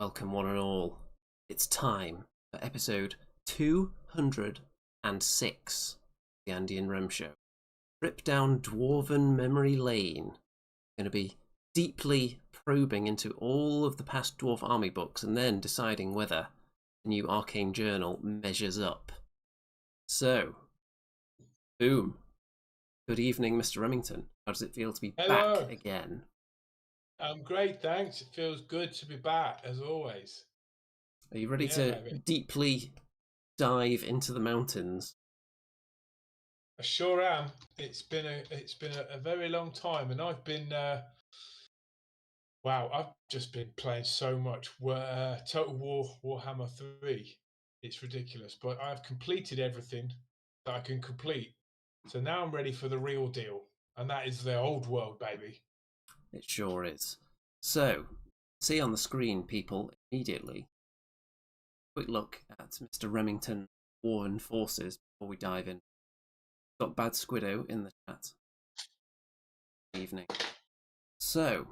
Welcome, one and all. It's time for episode 206 of the Andy and Rem Show. Trip down Dwarven Memory Lane. Going to be deeply probing into all of the past Dwarf Army books and then deciding whether the new Arcane Journal measures up. So, boom. Good evening, Mr. Remington. How does it feel to be Hello. back again? I'm great, thanks. It feels good to be back, as always. Are you ready Yeah, to baby. deeply dive into the mountains? I sure am. It's been a very long time, and I've been I've just been playing so much. Total War Warhammer 3. It's ridiculous, but I've completed everything that I can complete. So now I'm ready for the real deal, and that is the old world, baby. It sure is. So, see on the screen, people, immediately. Quick look at Mr. Remington War and Forces before we dive in. Got Bad Squiddo in the chat. Good evening. So,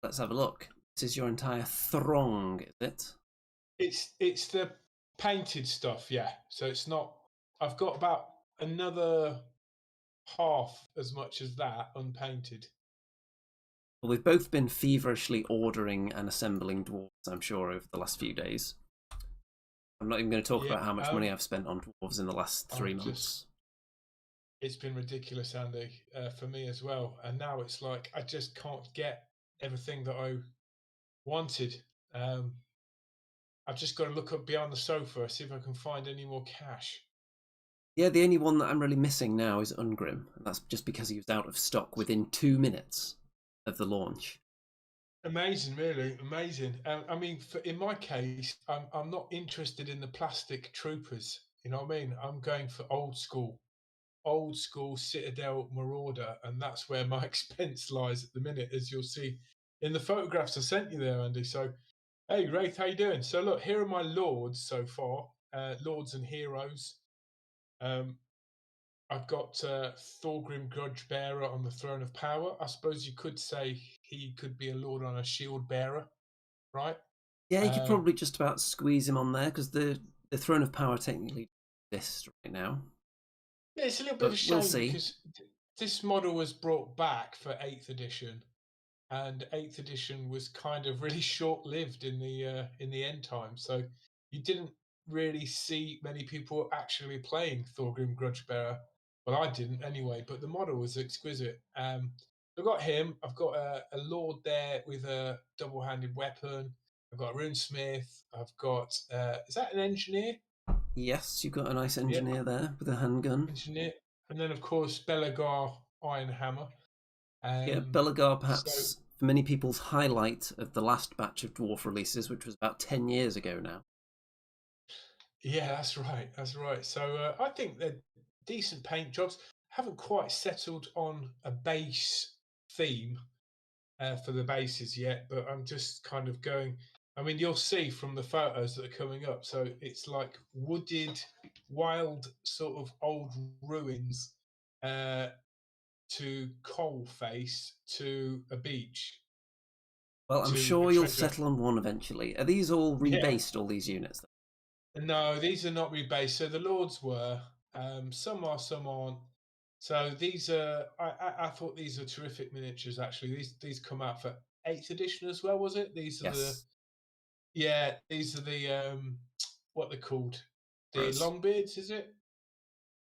let's have a look. This is your entire throng, is it? It's the painted stuff, yeah. So it's not. I've got about another half as much as that unpainted. Well, we've both been feverishly ordering and assembling dwarves, I'm sure, over the last few days. I'm not even going to talk about how much money I've spent on dwarves in the last 3 months. It's been ridiculous, Andy, for me as well. And now it's like I just can't get everything that I wanted. I've just got to look up beyond the sofa, see if I can find any more cash. Yeah, the only one that I'm really missing now is Ungrim, and that's just because he was out of stock within 2 minutes of the launch. Amazing, really amazing. I mean, in my case, I'm not interested in the plastic troopers. You know what I mean? I'm going for old school Citadel Marauder, and that's where my expense lies at the minute, as you'll see in the photographs I sent you there, Andy. So, hey, Wraith, how you doing? So, look, here are my lords so far, lords and heroes. I've got Thorgrim Grudgebearer on the Throne of Power. I suppose you could say he could be a lord on a shield bearer, right? Yeah, you could probably just about squeeze him on there because the Throne of Power technically exists right now. Yeah, it's a little bit of a shame because this model was brought back for 8th edition, and 8th edition was kind of really short-lived in the end time. So you didn't really see many people actually playing Thorgrim Grudgebearer. Well, I didn't anyway, but the model was exquisite. I've got him. I've got a lord there with a double-handed weapon. I've got a runesmith. I've got is that an engineer? Yes, you've got a nice engineer there with a handgun. Engineer, and then of course Belagar Iron Hammer. Yeah, Belagar perhaps for many people's highlight of the last batch of dwarf releases, which was about 10 years ago now. Yeah, that's right. That's right. So I think they're decent paint jobs. Haven't quite settled on a base theme for the bases yet, but I'm just kind of going. I mean, you'll see from the photos that are coming up. So it's like wooded, wild, sort of old ruins to coal face to a beach. Well, I'm sure you'll settle on one eventually. Are these all rebased, all these units? No, these are not rebased. So the Lords were. Some are, some aren't. So these are. I thought these are terrific miniatures. Actually, these come out for 8th edition as well. Was it? These are the. Yeah, these are the what they're called. The Longbeards, is it?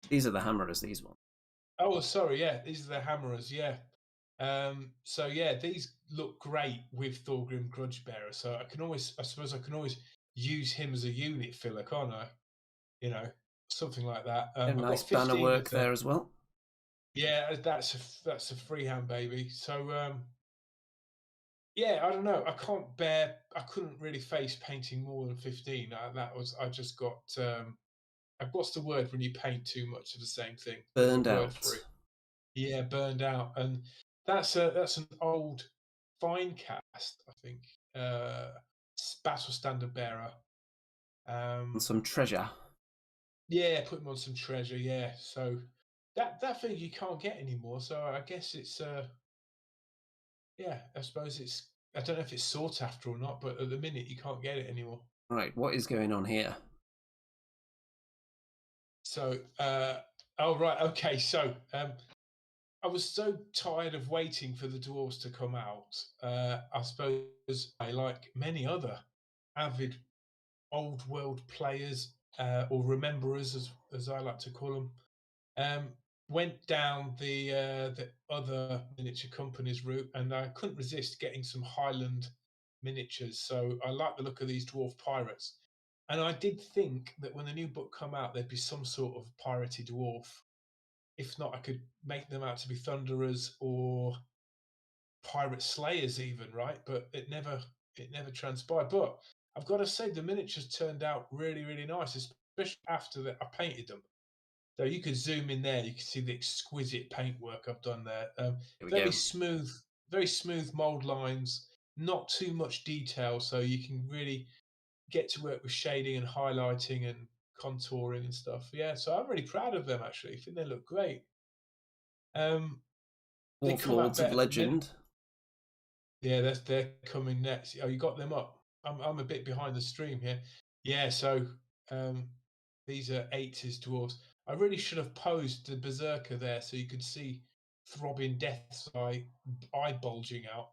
These are the Hammerers. These ones. Oh, sorry. Yeah, these are the Hammerers. Yeah. So yeah, these look great with Thorgrim Grudgebearer. So I suppose I can always use him as a unit filler, can't I? You know, something like that. I've nice got banner work there as well. Yeah, that's a freehand baby. So yeah, I don't know. I couldn't really face painting more than 15. I just got what's the word when you paint too much of the same thing? Burned out. Yeah, burned out, and that's an old fine cast, I think. Battle standard bearer. And some treasure. Yeah, put him on some treasure. Yeah, so that thing you can't get anymore. So I guess it's yeah, I suppose it's I don't know if it's sought after or not, but at the minute you can't get it anymore. Right, what is going on here? So, oh right, okay. So, I was so tired of waiting for the Dwarves to come out. I suppose I, like many other avid old world players or rememberers, as I like to call them, went down the other miniature companies route, and I couldn't resist getting some Highland miniatures. So I like the look of these dwarf pirates, and I did think that when the new book come out, there'd be some sort of piratey dwarf. If not, I could make them out to be thunderers or pirate slayers, even, right? But it never transpired. But I've got to say, the miniatures turned out really, really nice, especially after that I painted them. So you could zoom in there, you can see the exquisite paintwork I've done there. Here we Very go. smooth, very smooth mold lines, not too much detail, so you can really get to work with shading and highlighting and contouring and stuff. Yeah, so I'm really proud of them actually. I think they look great. They Dwarf come out Lords of better than many. Legend. Yeah, they're coming next. Oh, you got them up. I'm a bit behind the stream here. Yeah, so um, these are 80s dwarves. I really should have posed the berserker there so you could see throbbing death's eye bulging out.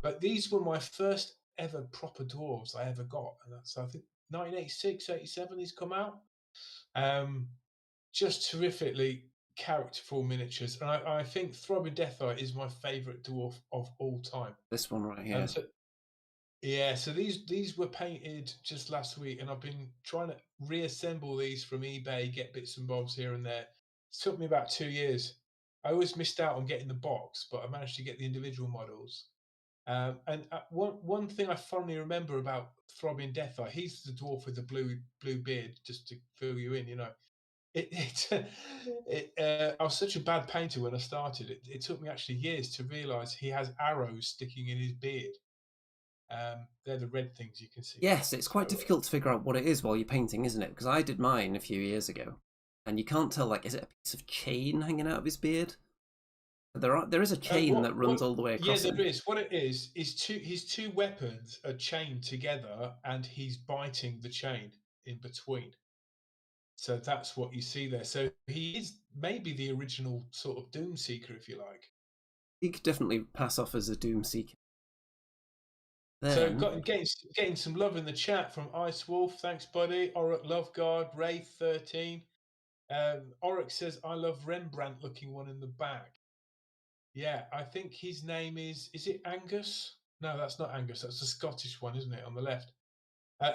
But these were my first ever proper dwarves I ever got, and that's, I think, 1986, 87. These come out. Um, just terrifically characterful miniatures, and I think Throbbing Deatheye is my favourite dwarf of all time. This one right here. And so, yeah, so these were painted just last week, and I've been trying to reassemble these from eBay, get bits and bobs here and there. It took me about 2 years. I always missed out on getting the box, but I managed to get the individual models. And one thing I fondly remember about Throbbing Deatheye, he's the dwarf with the blue beard, just to fill you in, you know. I was such a bad painter when I started. It took me actually years to realise he has arrows sticking in his beard. They're the red things you can see there. Yes, it's quite difficult to figure out what it is while you're painting, isn't it? Because I did mine a few years ago, and you can't tell, like, is it a piece of chain hanging out of his beard? There is a chain that runs all the way across. Yeah, there is. What it is his two weapons are chained together, and he's biting the chain in between. So that's what you see there. So he is maybe the original sort of Doom Seeker, if you like. He could definitely pass off as a Doom Seeker. Then, so getting some love in the chat from Ice Wolf. Thanks, buddy. Oric Loveguard, Ray13. Oric says, I love Rembrandt looking one in the back. Yeah, I think his name is it Angus? No, that's not Angus. That's the Scottish one, isn't it, on the left?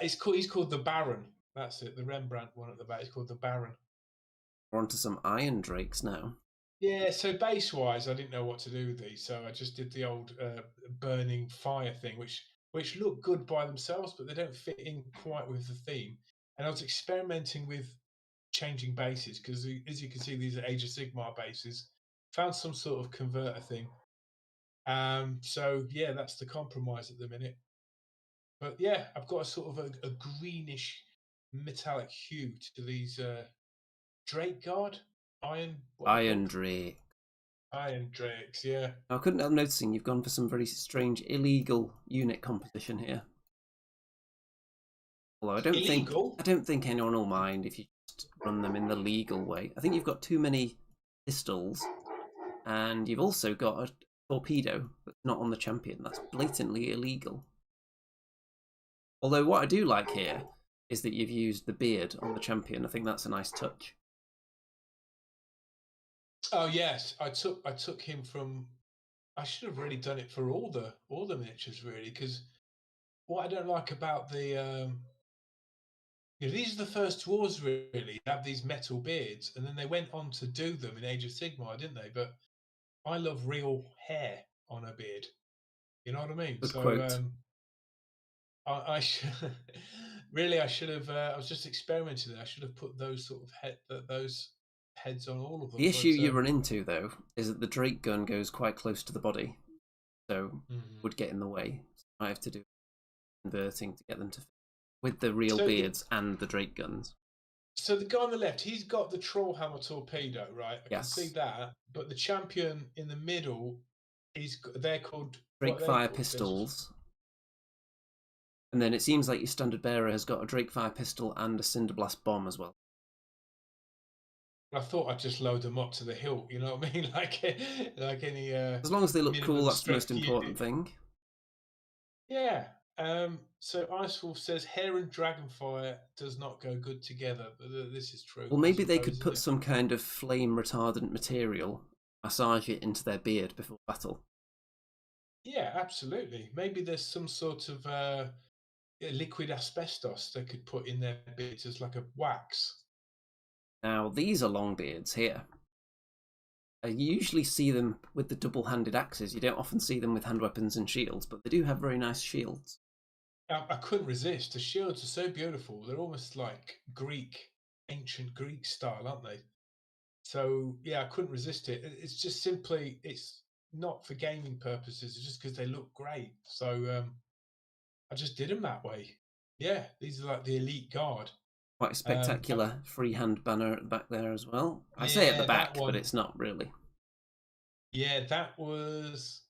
He's called the Baron. That's it. The Rembrandt one at the back is called the Baron. We're onto some Iron Drakes now. Yeah, so base-wise, I didn't know what to do with these, so I just did the old burning fire thing, which look good by themselves, but they don't fit in quite with the theme. And I was experimenting with changing bases, because as you can see, these are Age of Sigmar bases. Found some sort of converter thing. So yeah, that's the compromise at the minute. But yeah, I've got a sort of a greenish metallic hue to these Drake Guard Iron Drake. Iron Drakes, yeah. I couldn't help noticing you've gone for some very strange illegal unit composition here. Although I don't think anyone will mind if you just run them in the legal way. I think you've got too many pistols, and you've also got a torpedo that's not on the champion. That's blatantly illegal. Although what I do like here is that you've used the beard on the champion. I think that's a nice touch. Oh yes, I took him from. I should have really done it for all the miniatures, really, because what I don't like about the these are the first dwarves really have these metal beards, and then they went on to do them in Age of Sigmar, didn't they? But I love real hair on a beard. You know what I mean? Good so quote. I should really I should have. I was just experimenting there. I should have put those sort of those heads on all of them. The issue you run into, though, is that the Drake gun goes quite close to the body, so would get in the way. So I have to do converting to get them to fit with the real beards and the Drake guns. So the guy on the left, he's got the Trollhammer torpedo, right? I can see that, but the champion in the middle they're called Drake fire pistols. And then it seems like your standard bearer has got a Drake fire pistol and a Cinderblast bomb as well. I thought I'd just load them up to the hilt, you know what I mean? Like any as long as they look cool, that's the most important thing. Yeah. So Icewolf says hair and dragonfire does not go good together, but this is true. Well, maybe they could put some kind of flame retardant material, massage it into their beard before battle. Yeah, absolutely. Maybe there's some sort of liquid asbestos they could put in their beards as like a wax. Now, these are long beards here. You usually see them with the double-handed axes. You don't often see them with hand weapons and shields, but they do have very nice shields. I couldn't resist. The shields are so beautiful. They're almost like ancient Greek style, aren't they? So yeah, I couldn't resist it. It's just simply, it's not for gaming purposes. It's just because they look great. So I just did them that way. Yeah, these are like the elite guard. Quite a spectacular freehand banner at the back there as well. I say at the back, but it's not really. Yeah, that was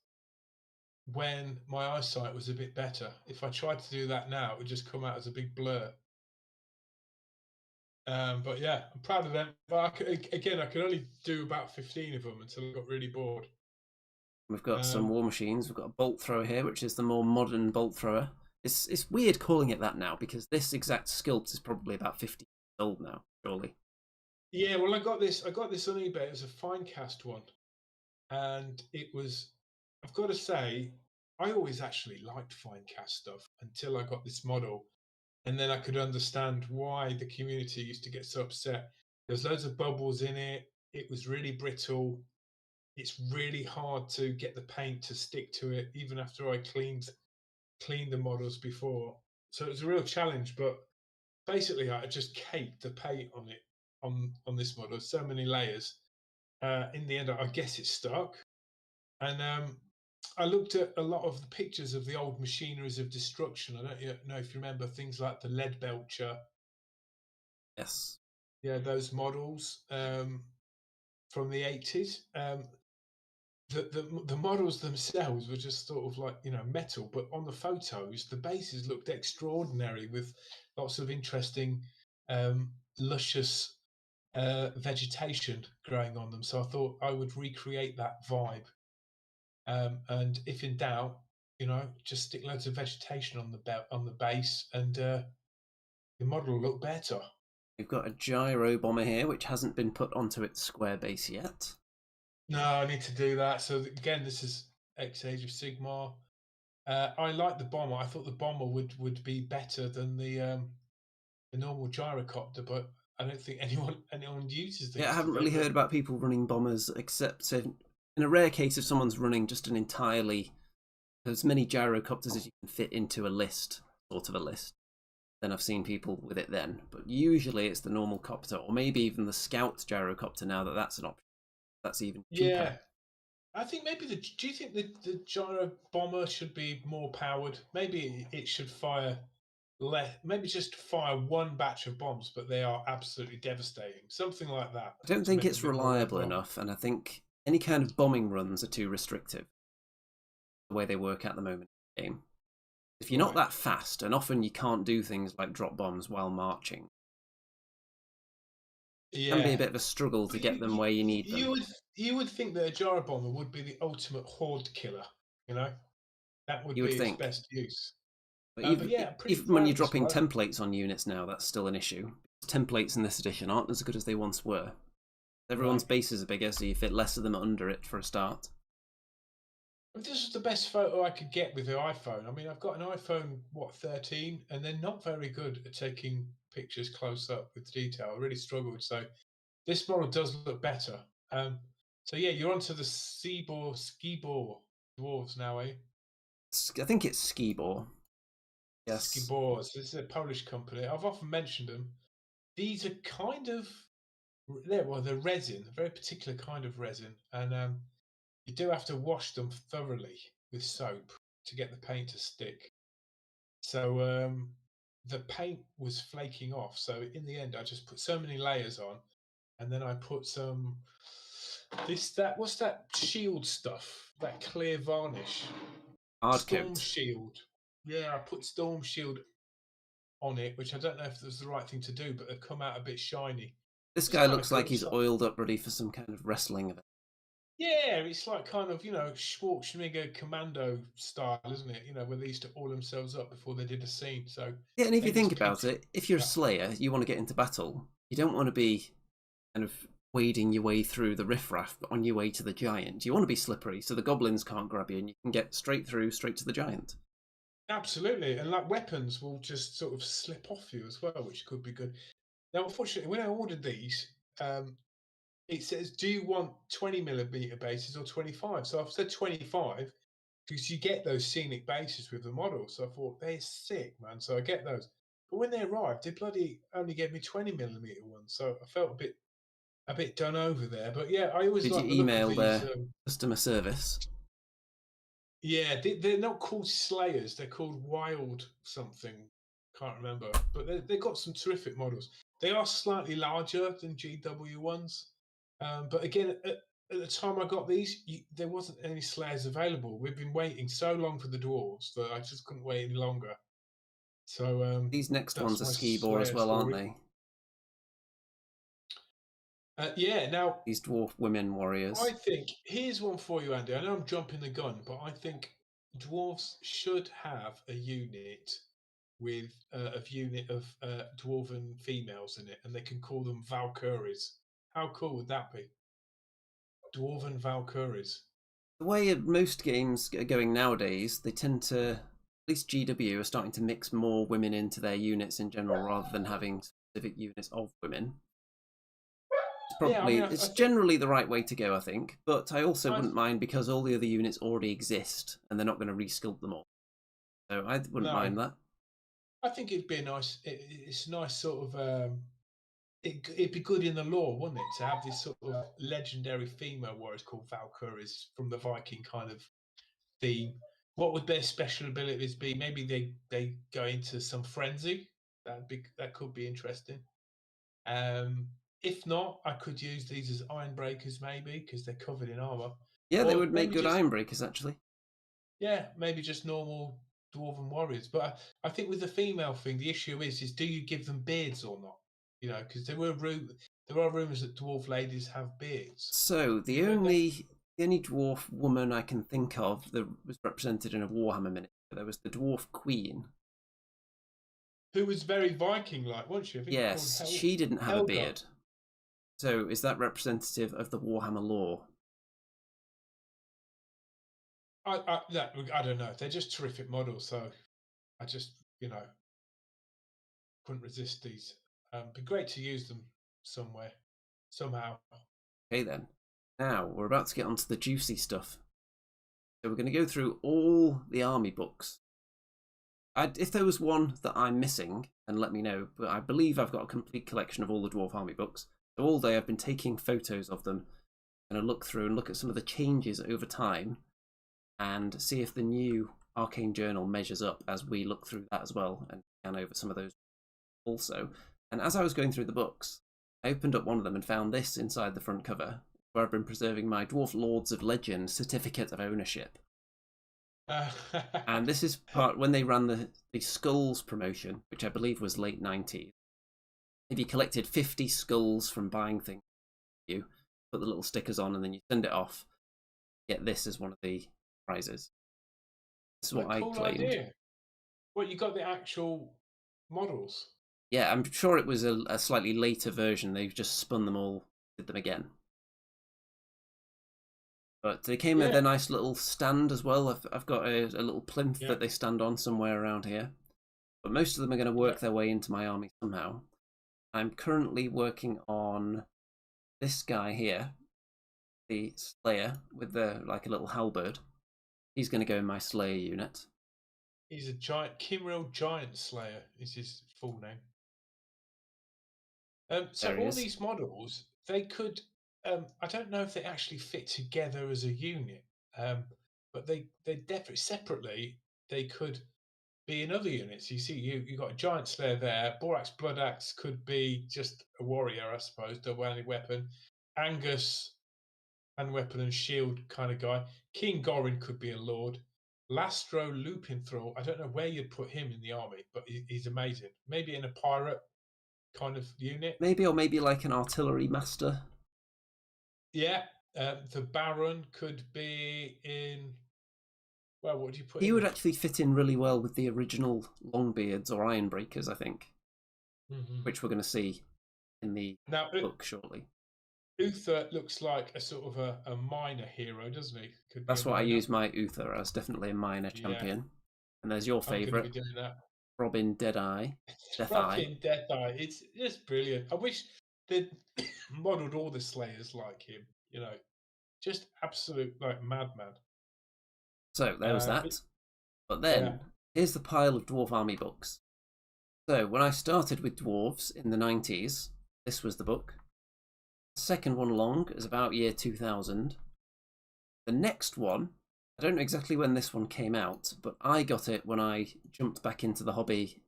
when my eyesight was a bit better. If I tried to do that now, it would just come out as a big blur. But yeah, I'm proud of them. But I could only do about 15 of them until I got really bored. We've got some war machines. We've got a bolt thrower here, which is the more modern bolt thrower. It's weird calling it that now because this exact sculpt is probably about 50 years old now, surely. Yeah, well, I got this on eBay. It was a fine cast one, and it was. I've got to say, I always actually liked fine cast stuff until I got this model, and then I could understand why the community used to get so upset. There's loads of bubbles in it. It was really brittle. It's really hard to get the paint to stick to it, even after I cleaned the models before. So it was a real challenge, but basically I just caked the paint on it on this model, so many layers. In the end, I guess it stuck. And I looked at a lot of the pictures of the old machineries of destruction. I don't know if you remember things like the lead belcher. Yes. Yeah, those models from the 80s. The models themselves were just sort of like, metal, but on the photos the bases looked extraordinary with lots of interesting luscious vegetation growing on them. So I thought I would recreate that vibe, and if in doubt, just stick loads of vegetation on the base, and the model will look better. We've got a gyro bomber here which hasn't been put onto its square base yet. No, I need to do that. So again, this is Age of Sigmar. I like the bomber. I thought the bomber would be better than the normal gyrocopter, but I don't think anyone uses these. Yeah, I haven't really heard about people running bombers, except in a rare case if someone's running just an entirely as many gyrocopters as you can fit into a list, sort of a list. Then I've seen people with it then, but usually it's the normal copter, or maybe even the scout gyrocopter now that's an option. That's even cheaper. Yeah, I think maybe do you think the gyro bomber should be more powered? Maybe it should fire less. Maybe just fire one batch of bombs, but they are absolutely devastating. Something like that. I don't think it's reliable enough, and I think any kind of bombing runs are too restrictive. The way they work at the moment in the game. If you're not that fast, and often you can't do things like drop bombs while marching, it can be a bit of a struggle to get them where you need them. You would think that a gyro bomber would be the ultimate horde killer, That would be its best use. But even when you're dropping templates on units now, that's still an issue. Templates in this edition aren't as good as they once were. Everyone's bases are bigger, so you fit less of them under it for a start. This is the best photo I could get with the iPhone. I mean, I've got an iPhone, 13, and they're not very good at taking pictures close up with detail. I really struggled. So this model does look better. So yeah, you're onto the Skibor dwarves now, eh? I think it's Skibor. Yes. Skibor. So this is a Polish company. I've often mentioned them. These are kind of they're resin, a very particular kind of resin, and you do have to wash them thoroughly with soap to get the paint to stick. So the paint was flaking off. So in the end, I just put so many layers on, and then I put some what's that shield stuff? That clear varnish. Hard Storm coat. Shield. Yeah, I put Storm Shield on it, which I don't know if it was the right thing to do, but they've come out a bit shiny. This It's guy kind of looks like cool. he's oiled up, ready for some kind of wrestling event. Yeah, it's like kind of, Schwarzenegger Commando style, isn't it? Where they used to oil themselves up before they did a scene. So Yeah, and if you maybe it's think about peak. it, if you're a Slayer, you want to get into battle. You don't want to be kind of wading your way through the riffraff on your way to the giant. You want to be slippery so the goblins can't grab you and you can get straight through, straight to the giant. Absolutely. And like weapons will just sort of slip off you as well, which could be good. Now, unfortunately, when I ordered these, it says, do you want 20mm bases or 25? So I've said 25 because you get those scenic bases with the model. So I thought, they're sick, man. So I get those. But when they arrived, they bloody only gave me 20mm ones. So I felt a bit done over there. But yeah, I always Did you like the look of email these. their customer service? Yeah, they're not called Slayers. They're called Wild something. Can't remember. But they've got some terrific models. They are slightly larger than GW ones. But again, at the time I got these, there wasn't any Slayers available. We've been waiting so long for the Dwarves that I just couldn't wait any longer. So These next that's ones are my ski bore as Slayer well, aren't story. they? Yeah, now These dwarf women I warriors. think here's one for you, Andy. I know I'm jumping the gun, but I think dwarves should have a unit with a unit of dwarven females in it, and they can call them Valkyries. How cool would that be? Dwarven Valkyries. The way most games are going nowadays, they tend to, at least GW, are starting to mix more women into their units in general rather than having specific units of women. Yeah, I mean, It's I think generally the right way to go, I think. But I also I wouldn't mind because all the other units already exist and they're not going to resculpt them all. So I wouldn't no, mind that. I think it'd be a nice. It's a nice sort of. It'd be good in the lore, wouldn't it, to have this sort of legendary female warriors called Valkyries from the Viking kind of theme. What would their special abilities be? Maybe they go into some frenzy. That could be interesting. Um, if not, I could use these as iron breakers maybe because they're covered in armor, Yeah, they or would make maybe good just iron breakers, actually. yeah, maybe just normal dwarven warriors. But I think with the female thing, the issue is do you give them beards or not? Because there are rumors that dwarf ladies have beards. So Do you know that? the only dwarf woman I can think of that was represented in a Warhammer miniature, there was the dwarf queen. Who was very Viking-like, wasn't she? I think called Yes, she didn't have a Helga. beard. So is that representative of the Warhammer lore? I don't know. They're just terrific models, so I just couldn't resist these. Be great to use them somewhere, somehow. Okay then. Now we're about to get onto the juicy stuff. So we're going to go through all the army books. If there was one that I'm missing, then let me know. But I believe I've got a complete collection of all the Dwarf Army books. So all day I've been taking photos of them. I'm going to look through and look at some of the changes over time and see if the new Arcane Journal measures up as we look through that as well and scan over some of those also. And as I was going through the books, I opened up one of them and found this inside the front cover, where I've been preserving my Dwarf Lords of Legend certificate of ownership. And this is part when they ran the Skulls promotion, which I believe was late 90s. If you collected 50 skulls from buying things, you put the little stickers on and then you send it off, get this as one of the prizes. This is what I cool claimed. idea. Well, you got the actual models. Yeah, I'm sure it was a slightly later version. They've just spun them all, did them again. But they came with a nice little stand as well. I've got a little plinth that they stand on somewhere around here. But most of them are going to work their way into my army somehow. I'm currently working on this guy here, the Slayer, with the like a little halberd. He's going to go in my Slayer unit. He's a giant, Kimril Giant Slayer is his full name. So all these models, they could, I don't know if they actually fit together as a unit, but they definitely separately they could be in other units. You see, you got a Giant Slayer there. Borax Blood Axe could be just a warrior, I suppose, double-handed weapon. Angus, hand weapon and shield kind of guy. King Gorin could be a lord. Lastro Lupinthrall. I don't know where you'd put him in the army, but he's amazing. Maybe in a pirate kind of unit. Maybe, or maybe like an artillery master. Yeah, the Baron could be in. Well, what do you put? He in would him? actually fit in really well with the original Longbeards or Ironbreakers, I think, which we're going to see in the book shortly. Uther looks like a sort of a minor hero, doesn't he? That's what I use my Uther as, definitely a minor champion. And there's your favourite, Robin Deadeye. Robin Deadeye. It's just brilliant. I wish they'd modelled all the Slayers like him. You know, just absolute like madman. So there was that. But then here's the pile of Dwarf Army books. So when I started with Dwarves in the 90s, this was the book. The second one along is about year 2000. The next one, I don't know exactly when this one came out, but I got it when I jumped back into the hobby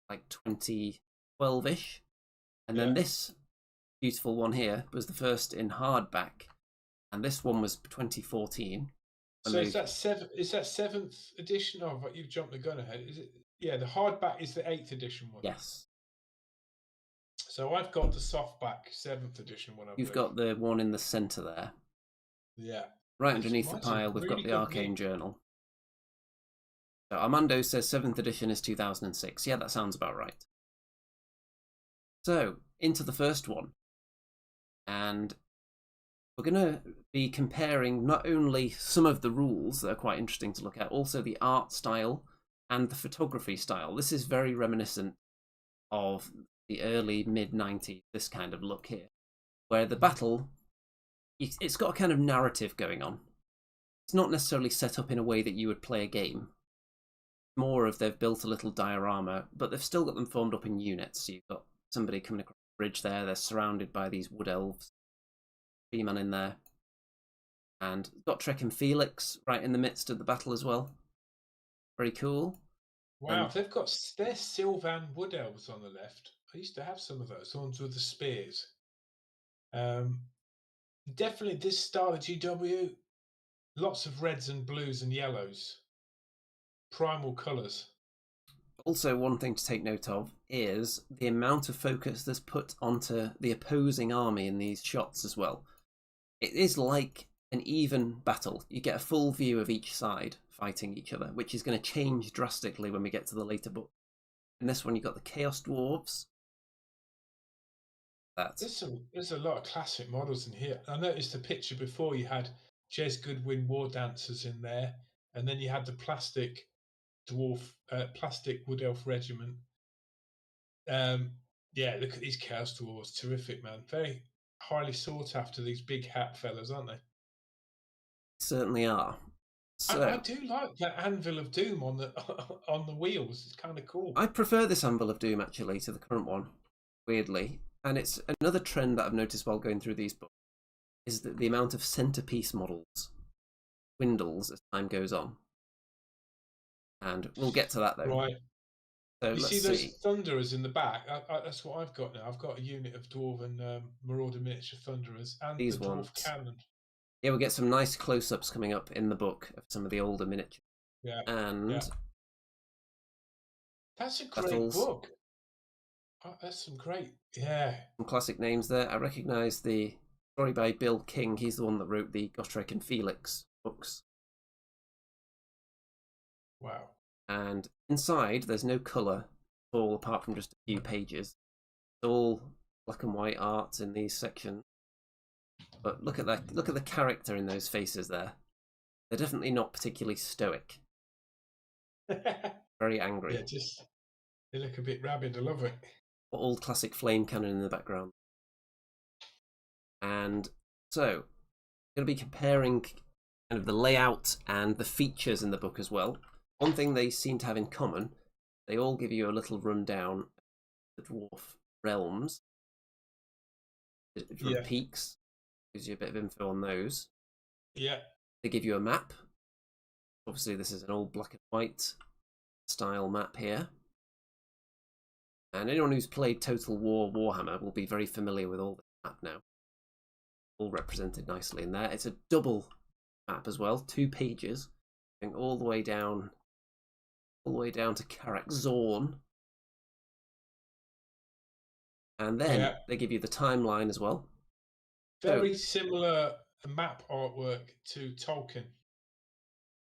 like 2012-ish. And then this beautiful one here was the first in hardback. And this one was 2014. So is that 7th edition? Oh, but you've jumped the gun ahead. Is it? Yeah, the hardback is the 8th edition one. Yes. So I've got the softback 7th edition one. You've got the one in the centre there. Yeah. Right underneath the pile, we've got the Arcane Journal. So Armando says 7th edition is 2006. Yeah, that sounds about right. So, into the first one. And we're going to be comparing not only some of the rules that are quite interesting to look at, also the art style and the photography style. This is very reminiscent of the early mid-90s, this kind of look here, where the battle, it's got a kind of narrative going on. It's not necessarily set up in a way that you would play a game. More of they've built a little diorama, but they've still got them formed up in units. So you've got somebody coming across the bridge there, they're surrounded by these wood elves. Freeman in there. And got Trek and Felix right in the midst of the battle as well. Very cool. Wow, they're Sylvan wood elves on the left. I used to have some of those, the ones with the spears. Definitely this style of GW, lots of reds and blues and yellows. Primal colours. Also, one thing to take note of is the amount of focus that's put onto the opposing army in these shots as well. It is like an even battle. You get a full view of each side fighting each other, which is going to change drastically when we get to the later book. In this one, you've got the Chaos Dwarves. There's a lot of classic models in here. I noticed the picture before, you had Jez Goodwin War Dancers in there, and then you had the plastic wood elf regiment. Yeah, look at these Chaos Dwarves. Terrific, man. Very highly sought after, these big hat fellas, aren't they? Certainly are. So, I do like that Anvil of Doom on the wheels. It's kind of cool. I prefer this Anvil of Doom actually to the current one, weirdly. And it's another trend that I've noticed while going through these books is that the amount of centerpiece models dwindles as time goes on. And we'll get to that though. Right. So you see those Thunderers in the back? That's what I've got now. I've got a unit of Dwarven Marauder miniature Thunderers and these the Dwarf ones. Cannon. Yeah, we'll get some nice close-ups coming up in the book of some of the older miniatures. Yeah. And that's a great book. Oh, that's some great, some classic names there. I recognise the story by Bill King. He's the one that wrote the Gotrek and Felix books. Wow. And inside, there's no colour at all, apart from just a few pages. It's all black and white art in these sections. But look at that! Look at the character in those faces there. They're definitely not particularly stoic. Very angry. Yeah, they look a bit rabid. I love it. Old classic flame cannon in the background. And so, I'm going to be comparing kind of the layout and the features in the book as well. One thing they seem to have in common, they all give you a little rundown of the dwarf realms. Different peaks. Gives you a bit of info on those. Yeah. They give you a map. Obviously, this is an old black and white style map here. And anyone who's played Total War Warhammer will be very familiar with all the map now. All represented nicely in there. It's a double map as well, 2 pages. going all the way down to Karak Zorn. And then they give you the timeline as well. Very similar map artwork to Tolkien.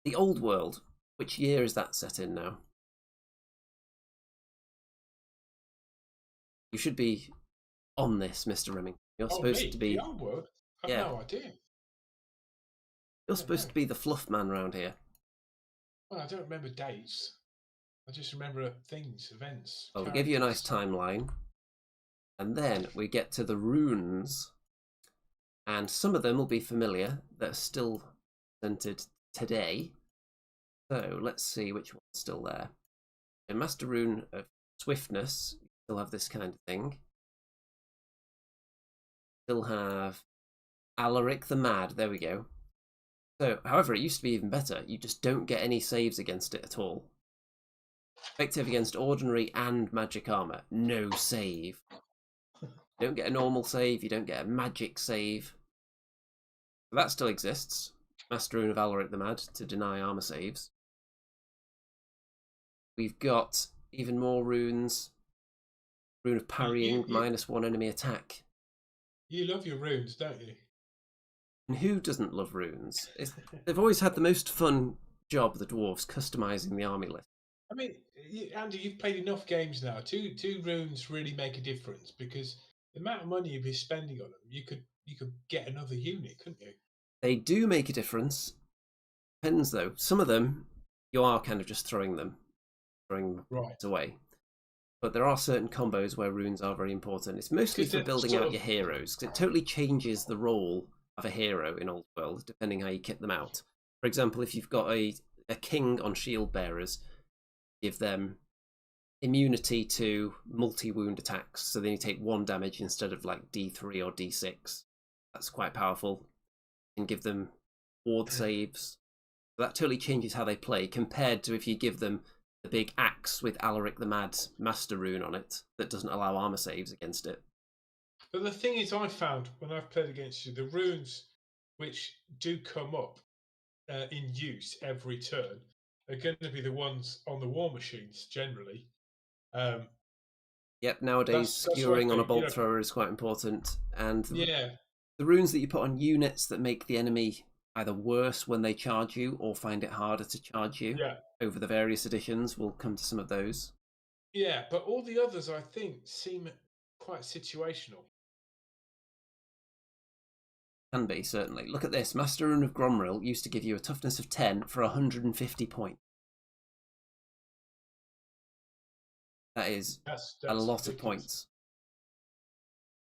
The Old World. Which year is that set in now? You should be on this, Mr. Remington. You're supposed to be... The Old World? I've no idea. You're supposed to be the fluff man around here. Well, I don't remember dates. I just remember things, events. Well, we give you a nice timeline. And then we get to the runes. And some of them will be familiar. That are still presented today. So let's see which one's still there. The Master Rune of Swiftness. You still have this kind of thing. Still have Alaric the Mad. There we go. So, however, it used to be even better. You just don't get any saves against it at all. Effective against ordinary and magic armor. No save. You don't get a normal save. You don't get a magic save. So that still exists. Master Rune of Alaric the Mad to deny armor saves. We've got even more runes. Rune of Parrying, -1 enemy attack. You love your runes, don't you? And who doesn't love runes? They've always had the most fun job, the dwarves, customising the army list. I mean, Andy, you've played enough games now. Two runes really make a difference because the amount of money you'd be spending on them, you could get another unit, couldn't you? They do make a difference. Depends though. Some of them, you are kind of just throwing them away. But there are certain combos where runes are very important. It's mostly for building out your heroes, because it totally changes the role of a hero in Old World, depending how you kit them out. For example, if you've got a king on shield bearers, give them immunity to multi-wound attacks, so then you take 1 damage instead of like D3 or D6. That's quite powerful. You can give them ward saves. So that totally changes how they play, compared to if you give them the big axe with Alaric the Mad Master Rune on it that doesn't allow armor saves against it. But the thing is, I found when I've played against you, the runes which do come up in use every turn are going to be the ones on the war machines generally. Yep, nowadays skewering on a bolt thrower is quite important. And the runes that you put on units that make the enemy either worse when they charge you or find it harder to charge you over the various editions. We'll come to some of those. Yeah, but all the others, I think, seem quite situational. Can be, certainly. Look at this. Master Rune of Gromril used to give you a toughness of 10 for 150 points. That is that's a lot of points.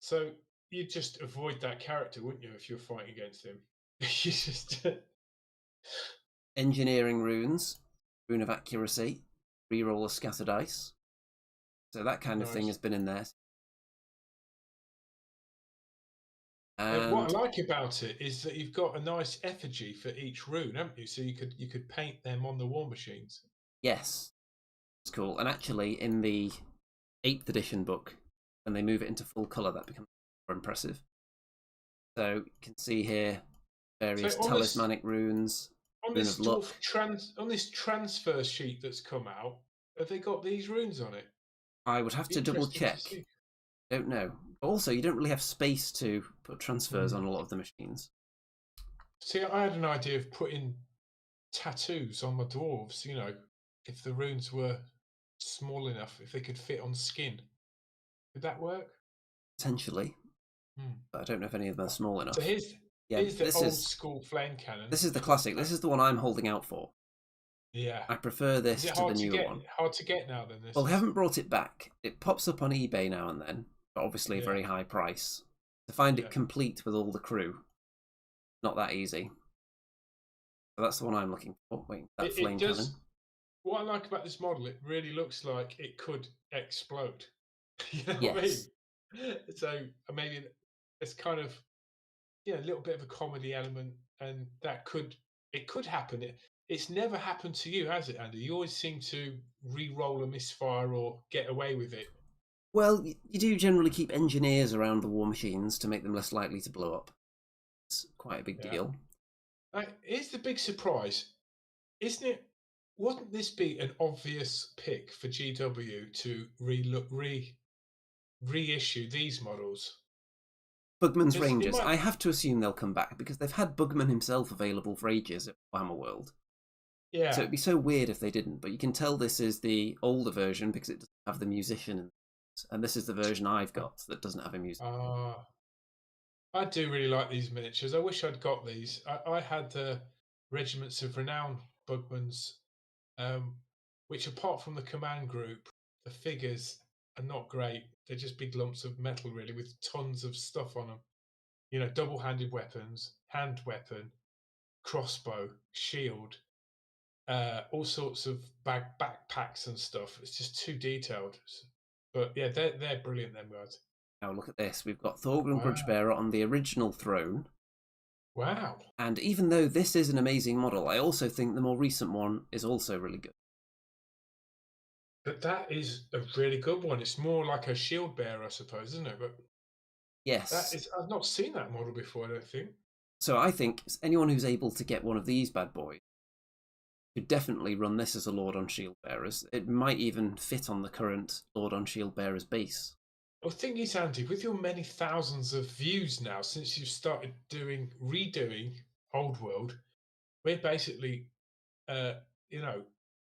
So you'd just avoid that character, wouldn't you, if you're fighting against him? You just... Engineering runes. Rune of Accuracy. Reroll a Scatter Dice. So that kind of thing has been in there. And what I like about it is that you've got a nice effigy for each rune, haven't you? So you could paint them on the war machines. Yes, it's cool. And actually, in the 8th edition book, when they move it into full colour, that becomes more impressive. So you can see here various talismanic runes. On this on this transfer sheet that's come out, have they got these runes on it? I would have to double check. Don't know. Also, you don't really have space to put transfers on a lot of the machines. See, I had an idea of putting tattoos on my dwarves, you know, if the runes were small enough, if they could fit on skin. Would that work? Potentially. But I don't know if any of them are small enough. So here's the old school flame cannon. This is the classic. This is the one I'm holding out for. Yeah. I prefer this to the newer one. Hard to get now, then? Well, they haven't brought it back. It pops up on eBay now and then, but obviously a very high price. To find it complete with all the crew, not that easy. So that's the one I'm looking for. Wait, that flame cannon. What I like about this model, it really looks like it could explode. You know what I mean? So maybe it's kind of a little bit of a comedy element, and it could happen. It's never happened to you, has it, Andy? You always seem to re-roll a misfire or get away with it. Well, you do generally keep engineers around the war machines to make them less likely to blow up. It's quite a big deal. Here's the big surprise. Isn't it? Wouldn't this be an obvious pick for GW to reissue these models? Bugman's Because it Rangers. might. I have to assume they'll come back because they've had Bugman himself available for ages at Warhammer World. So Yeah. it'd be so weird if they didn't. But you can tell this is the older version because it doesn't have the musician, and this is the version I've got that doesn't have a musician. I do really like these miniatures. I wish I'd got these. I had the Regiments of Renown Bugmans, which apart from the command group, the figures are not great. They're just big lumps of metal, really, with tons of stuff on them. You know, double-handed weapons, hand weapon, crossbow, shield, all sorts of backpacks and stuff. It's just too detailed. But yeah, they're brilliant, them guys. Now look at this. We've got Thorgrim Wow. Grudgebearer on the original throne. Wow. And even though this is an amazing model, I also think the more recent one is also really good. But that is a really good one. It's more like a shield bearer, I suppose, isn't it? But Yes. that is, I've not seen that model before, I don't think. So I think anyone who's able to get one of these bad boys could definitely run this as a Lord on Shield Bearers. It might even fit on the current Lord on Shield Bearers base. Well, the thing is, Andy, with your many thousands of views now, since you've started redoing Old World, we're basically,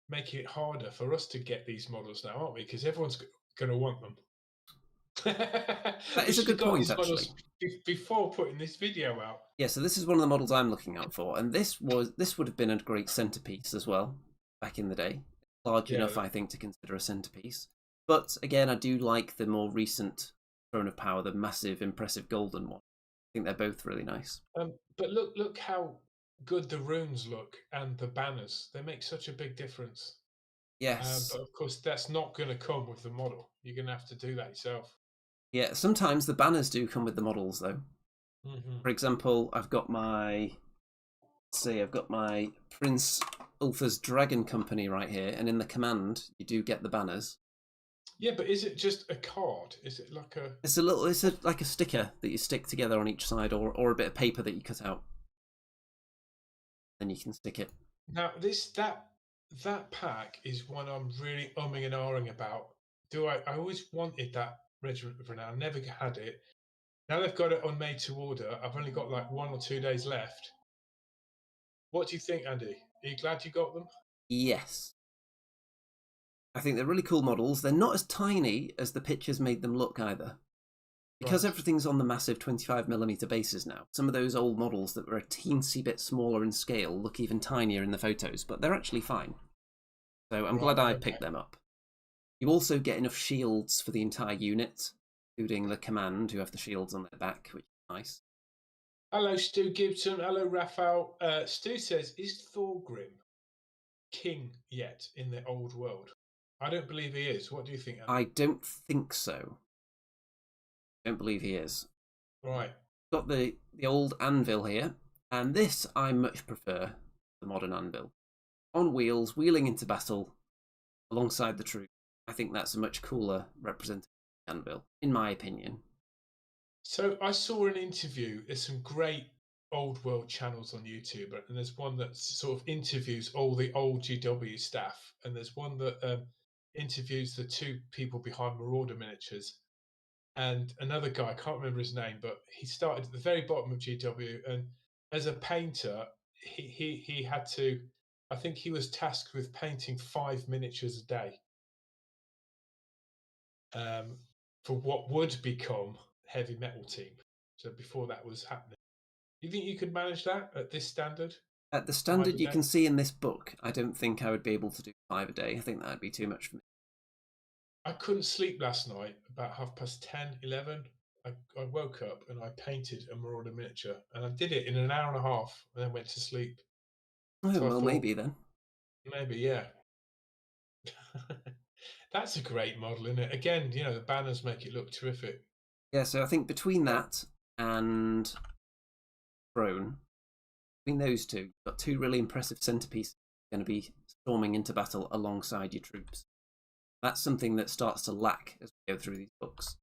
making it harder for us to get these models now, aren't we? Because everyone's going to want them. That is We a good should have got point, these actually. models before putting this video out. Yeah, so this is one of the models I'm looking out for, and this would have been a great centerpiece as well back in the day. Large enough, I think, to consider a centerpiece. But again, I do like the more recent Throne of Power, the massive, impressive golden one. I think they're both really nice. But look how good the runes look and the banners. They make such a big difference. Yes. But of course, that's not going to come with the model. You're going to have to do that yourself. Yeah, sometimes the banners do come with the models, though. Mm-hmm. For example, I've got my Prince Ultha's Dragon Company right here, and in the command, you do get the banners. Yeah, but is it just a card? Is it like a? It's like a sticker that you stick together on each side, or a bit of paper that you cut out. Then you can stick it. Now that pack is one I'm really umming and ahhing about. I always wanted that Regiment of Renown. I never had it. Now they've got it on made to order. I've only got like 1 or 2 days left. What do you think, Andy? Are you glad you got them? Yes. I think they're really cool models. They're not as tiny as the pictures made them look either. Because everything's on the massive 25mm bases now, some of those old models that were a teensy bit smaller in scale look even tinier in the photos, but they're actually fine. So I'm glad I picked them up. You also get enough shields for the entire unit, including the command, who have the shields on their back, which is nice. Hello, Stu Gibson. Hello, Raphael. Stu says, is Thorgrim king yet in the old world? I don't believe he is. What do you think, Andy? I don't think so. I don't believe he is. Right. Got the old anvil here, and this I much prefer the modern anvil. On wheels, wheeling into battle alongside the troops. I think that's a much cooler representation of the anvil, in my opinion. So I saw an interview. There's some great old world channels on YouTube, and there's one that sort of interviews all the old GW staff, and there's one that interviews the two people behind Marauder Miniatures, and another guy, I can't remember his name, but he started at the very bottom of GW, and as a painter, he had to, I think he was tasked with painting 5 miniatures a day for what would become Heavy Metal Team. So before that was happening. Do you think you could manage that at this standard? At the standard you can see in this book, I don't think I would be able to do 5 a day. I think that would be too much for me. I couldn't sleep last night about 10:30, 11. I woke up and I painted a Marauder miniature, and I did it in an hour and a half, and then went to sleep. Oh, so well, maybe then. Maybe, yeah. That's a great model, isn't it? Again, the banners make it look terrific. Yeah, so I think between that and Throne, between those two, you've got 2 really impressive centerpieces going to be storming into battle alongside your troops. That's something that starts to lack as we go through these books.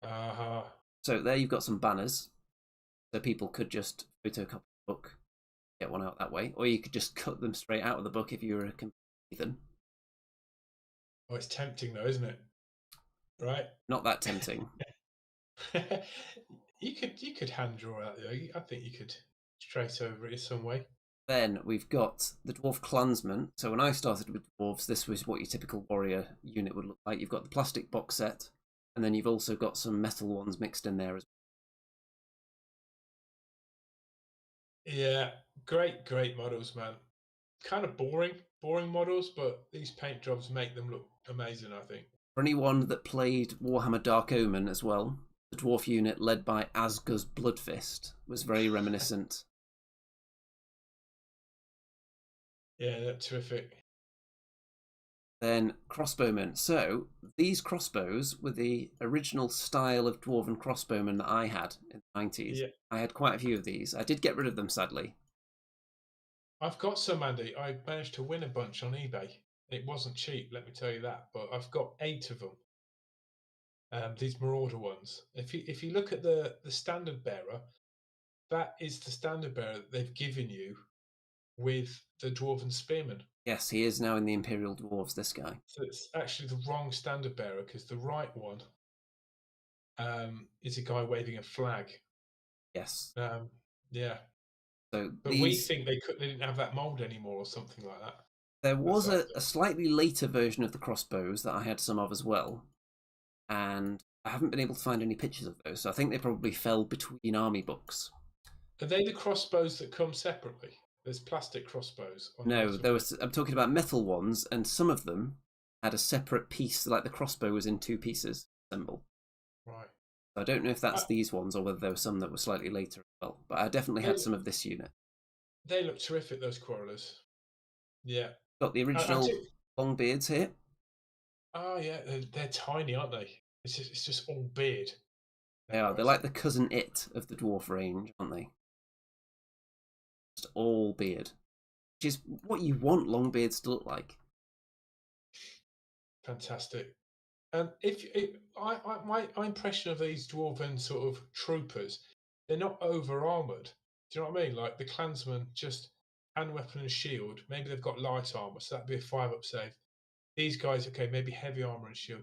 So there you've got some banners, so people could just photocopy the book, get one out that way, or you could just cut them straight out of the book if you were a complete heathen. Oh, it's tempting though, isn't it? Right? Not that tempting. you could hand draw out though. I think you could trace over it some way. Then we've got the Dwarf Clansman. So when I started with Dwarves, this was what your typical warrior unit would look like. You've got the plastic box set, and then you've also got some metal ones mixed in there as well. Yeah, great models, man. Kind of boring models, but these paint jobs make them look amazing, I think. For anyone that played Warhammer Dark Omen as well, the dwarf unit led by Asgur's Bloodfist was very reminiscent. Yeah, that's terrific. Then crossbowmen. So these crossbows were the original style of dwarven crossbowmen that I had in the 90s. Yeah. I had quite a few of these. I did get rid of them, sadly. I've got some, Andy. I managed to win a bunch on eBay. It wasn't cheap, let me tell you that, but I've got 8 of them. These Marauder ones. If you look at the standard bearer, that is the standard bearer that they've given you with the Dwarven Spearman. Yes, he is now in the Imperial Dwarves, this guy. So it's actually the wrong standard bearer, because the right one is a guy waving a flag. Yes. Yeah. So but we think they didn't have that mould anymore or something like that. There was a slightly later version of the crossbows that I had some of as well, and I haven't been able to find any pictures of those, so I think they probably fell between army books. Are they the crossbows that come separately? There's plastic crossbows. No, I'm talking about metal ones, and some of them had a separate piece, like the crossbow was in 2 pieces assembled. Right. So I don't know if that's these ones or whether there were some that were slightly later as well, but I definitely had some of this unit. They look terrific, those quarrelers. Yeah. Got the original long beards here. Oh yeah, they're tiny, aren't they? It's just all beard. They are. They're like the cousin it of the dwarf range, aren't they? Just all beard, which is what you want long beards to look like. Fantastic. My impression of these dwarven sort of troopers, they're not over armored. Do you know what I mean? Like the clansmen, just hand weapon and shield. Maybe they've got light armor, so that'd be a 5-up save. These guys, okay, maybe heavy armor and shield.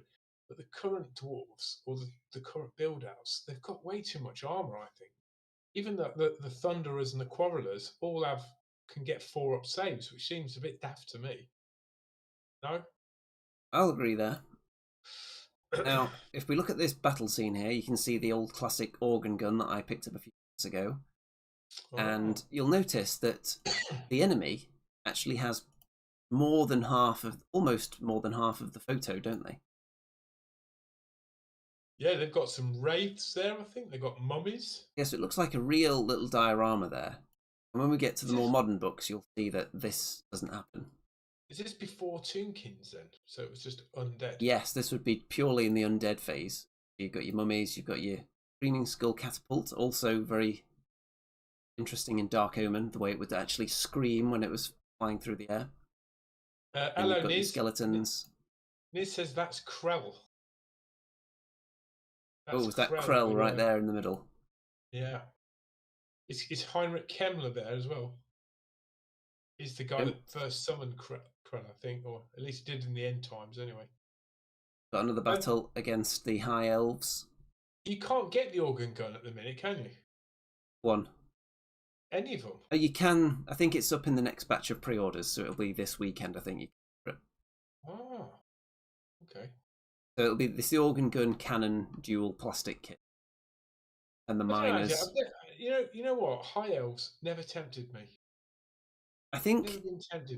But the current dwarves or the current build outs, they've got way too much armor, I think. Even the Thunderers and the Quarrelers all can get 4-up saves, which seems a bit daft to me. No? I'll agree there. Now, if we look at this battle scene here, you can see the old classic organ gun that I picked up a few months ago. Oh. And you'll notice that the enemy actually has almost more than half of the photo, don't they? Yeah, they've got some wraiths there, I think. They've got mummies. Yes, it looks like a real little diorama there. And when we get to the more modern books, you'll see that this doesn't happen. Is this before Toonkins then? So it was just undead? Yes, this would be purely in the undead phase. You've got your mummies, you've got your Screaming Skull Catapult, also very interesting in Dark Omen, the way it would actually scream when it was flying through the air. Hello, you've got your skeletons. Niz says that's Krell. Was that Krell right there in the middle? Yeah. Is Heinrich Kemmler there as well? He's the guy that first summoned Krell, I think, or at least did in the end times anyway. Got another battle against the High Elves. You can't get the organ gun at the minute, can you? One. Any of them? You can. I think it's up in the next batch of pre-orders, so it'll be this weekend, I think. Oh, okay. So it'll be the organ gun cannon dual plastic kit. And the miners. You know what? High Elves never tempted me. I think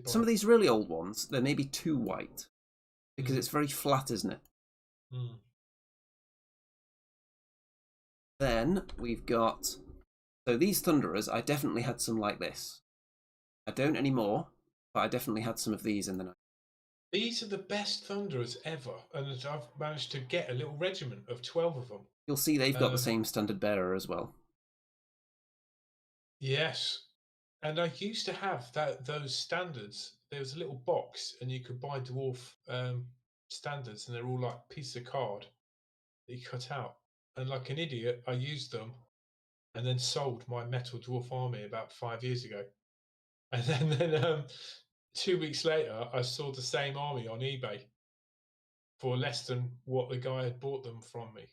some of these really old ones, they're maybe too white. Because it's very flat, isn't it? Mm. Then we've got... So these Thunderers, I definitely had some like this. I don't anymore, but I definitely had some of these in the night. These are the best Thunderers ever, and I've managed to get a little regiment of 12 of them. You'll see they've got the same standard bearer as well. Yes. And I used to have those standards. There was a little box, and you could buy dwarf standards, and they're all like pieces of card that you cut out. And like an idiot, I used them and then sold my metal dwarf army about 5 years ago. And then 2 weeks later, I saw the same army on eBay for less than what the guy had bought them from me.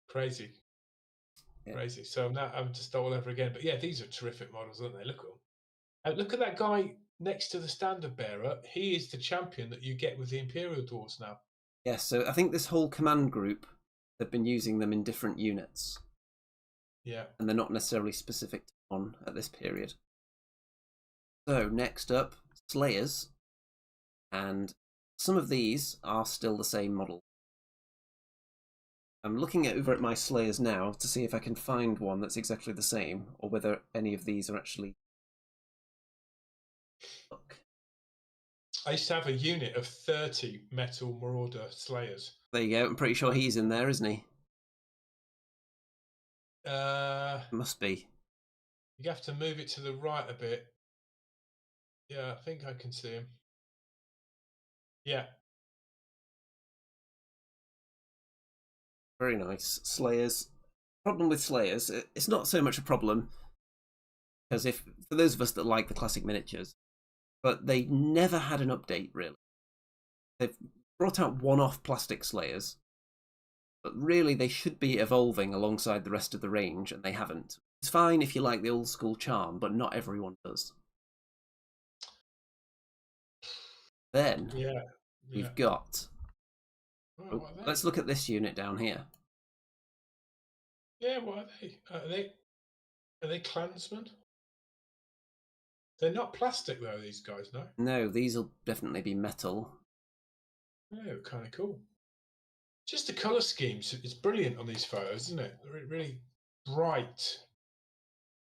Crazy. Yeah. Crazy. So now I'm just all over again. But yeah, these are terrific models, aren't they? Look at them. And look at that guy next to the standard bearer. He is the champion that you get with the Imperial Dwarfs now. Yeah, so I think this whole command group, they've been using them in different units. Yeah. And they're not necessarily specific to one at this period. So next up, Slayers. And some of these are still the same model. I'm looking over at my Slayers now to see if I can find one that's exactly the same, or whether any of these are actually... Look. I used to have a unit of 30 Metal Marauder Slayers. There you go. I'm pretty sure he's in there, isn't he? Must be. You have to move it to the right a bit. Yeah, I think I can see him. Yeah. Very nice. Slayers. Problem with Slayers, it's not so much a problem, because for those of us that like the classic miniatures, but they never had an update, really. They've brought out one-off plastic Slayers, but really they should be evolving alongside the rest of the range, and they haven't. It's fine if you like the old school charm, but not everyone does. Then we've got... Oh, let's look at this unit down here. Yeah, what are they? Are they clansmen? They're not plastic though, these guys, no? No, these will definitely be metal. Oh, kind of cool. Just the colour schemes, it's brilliant on these photos, isn't it? Really bright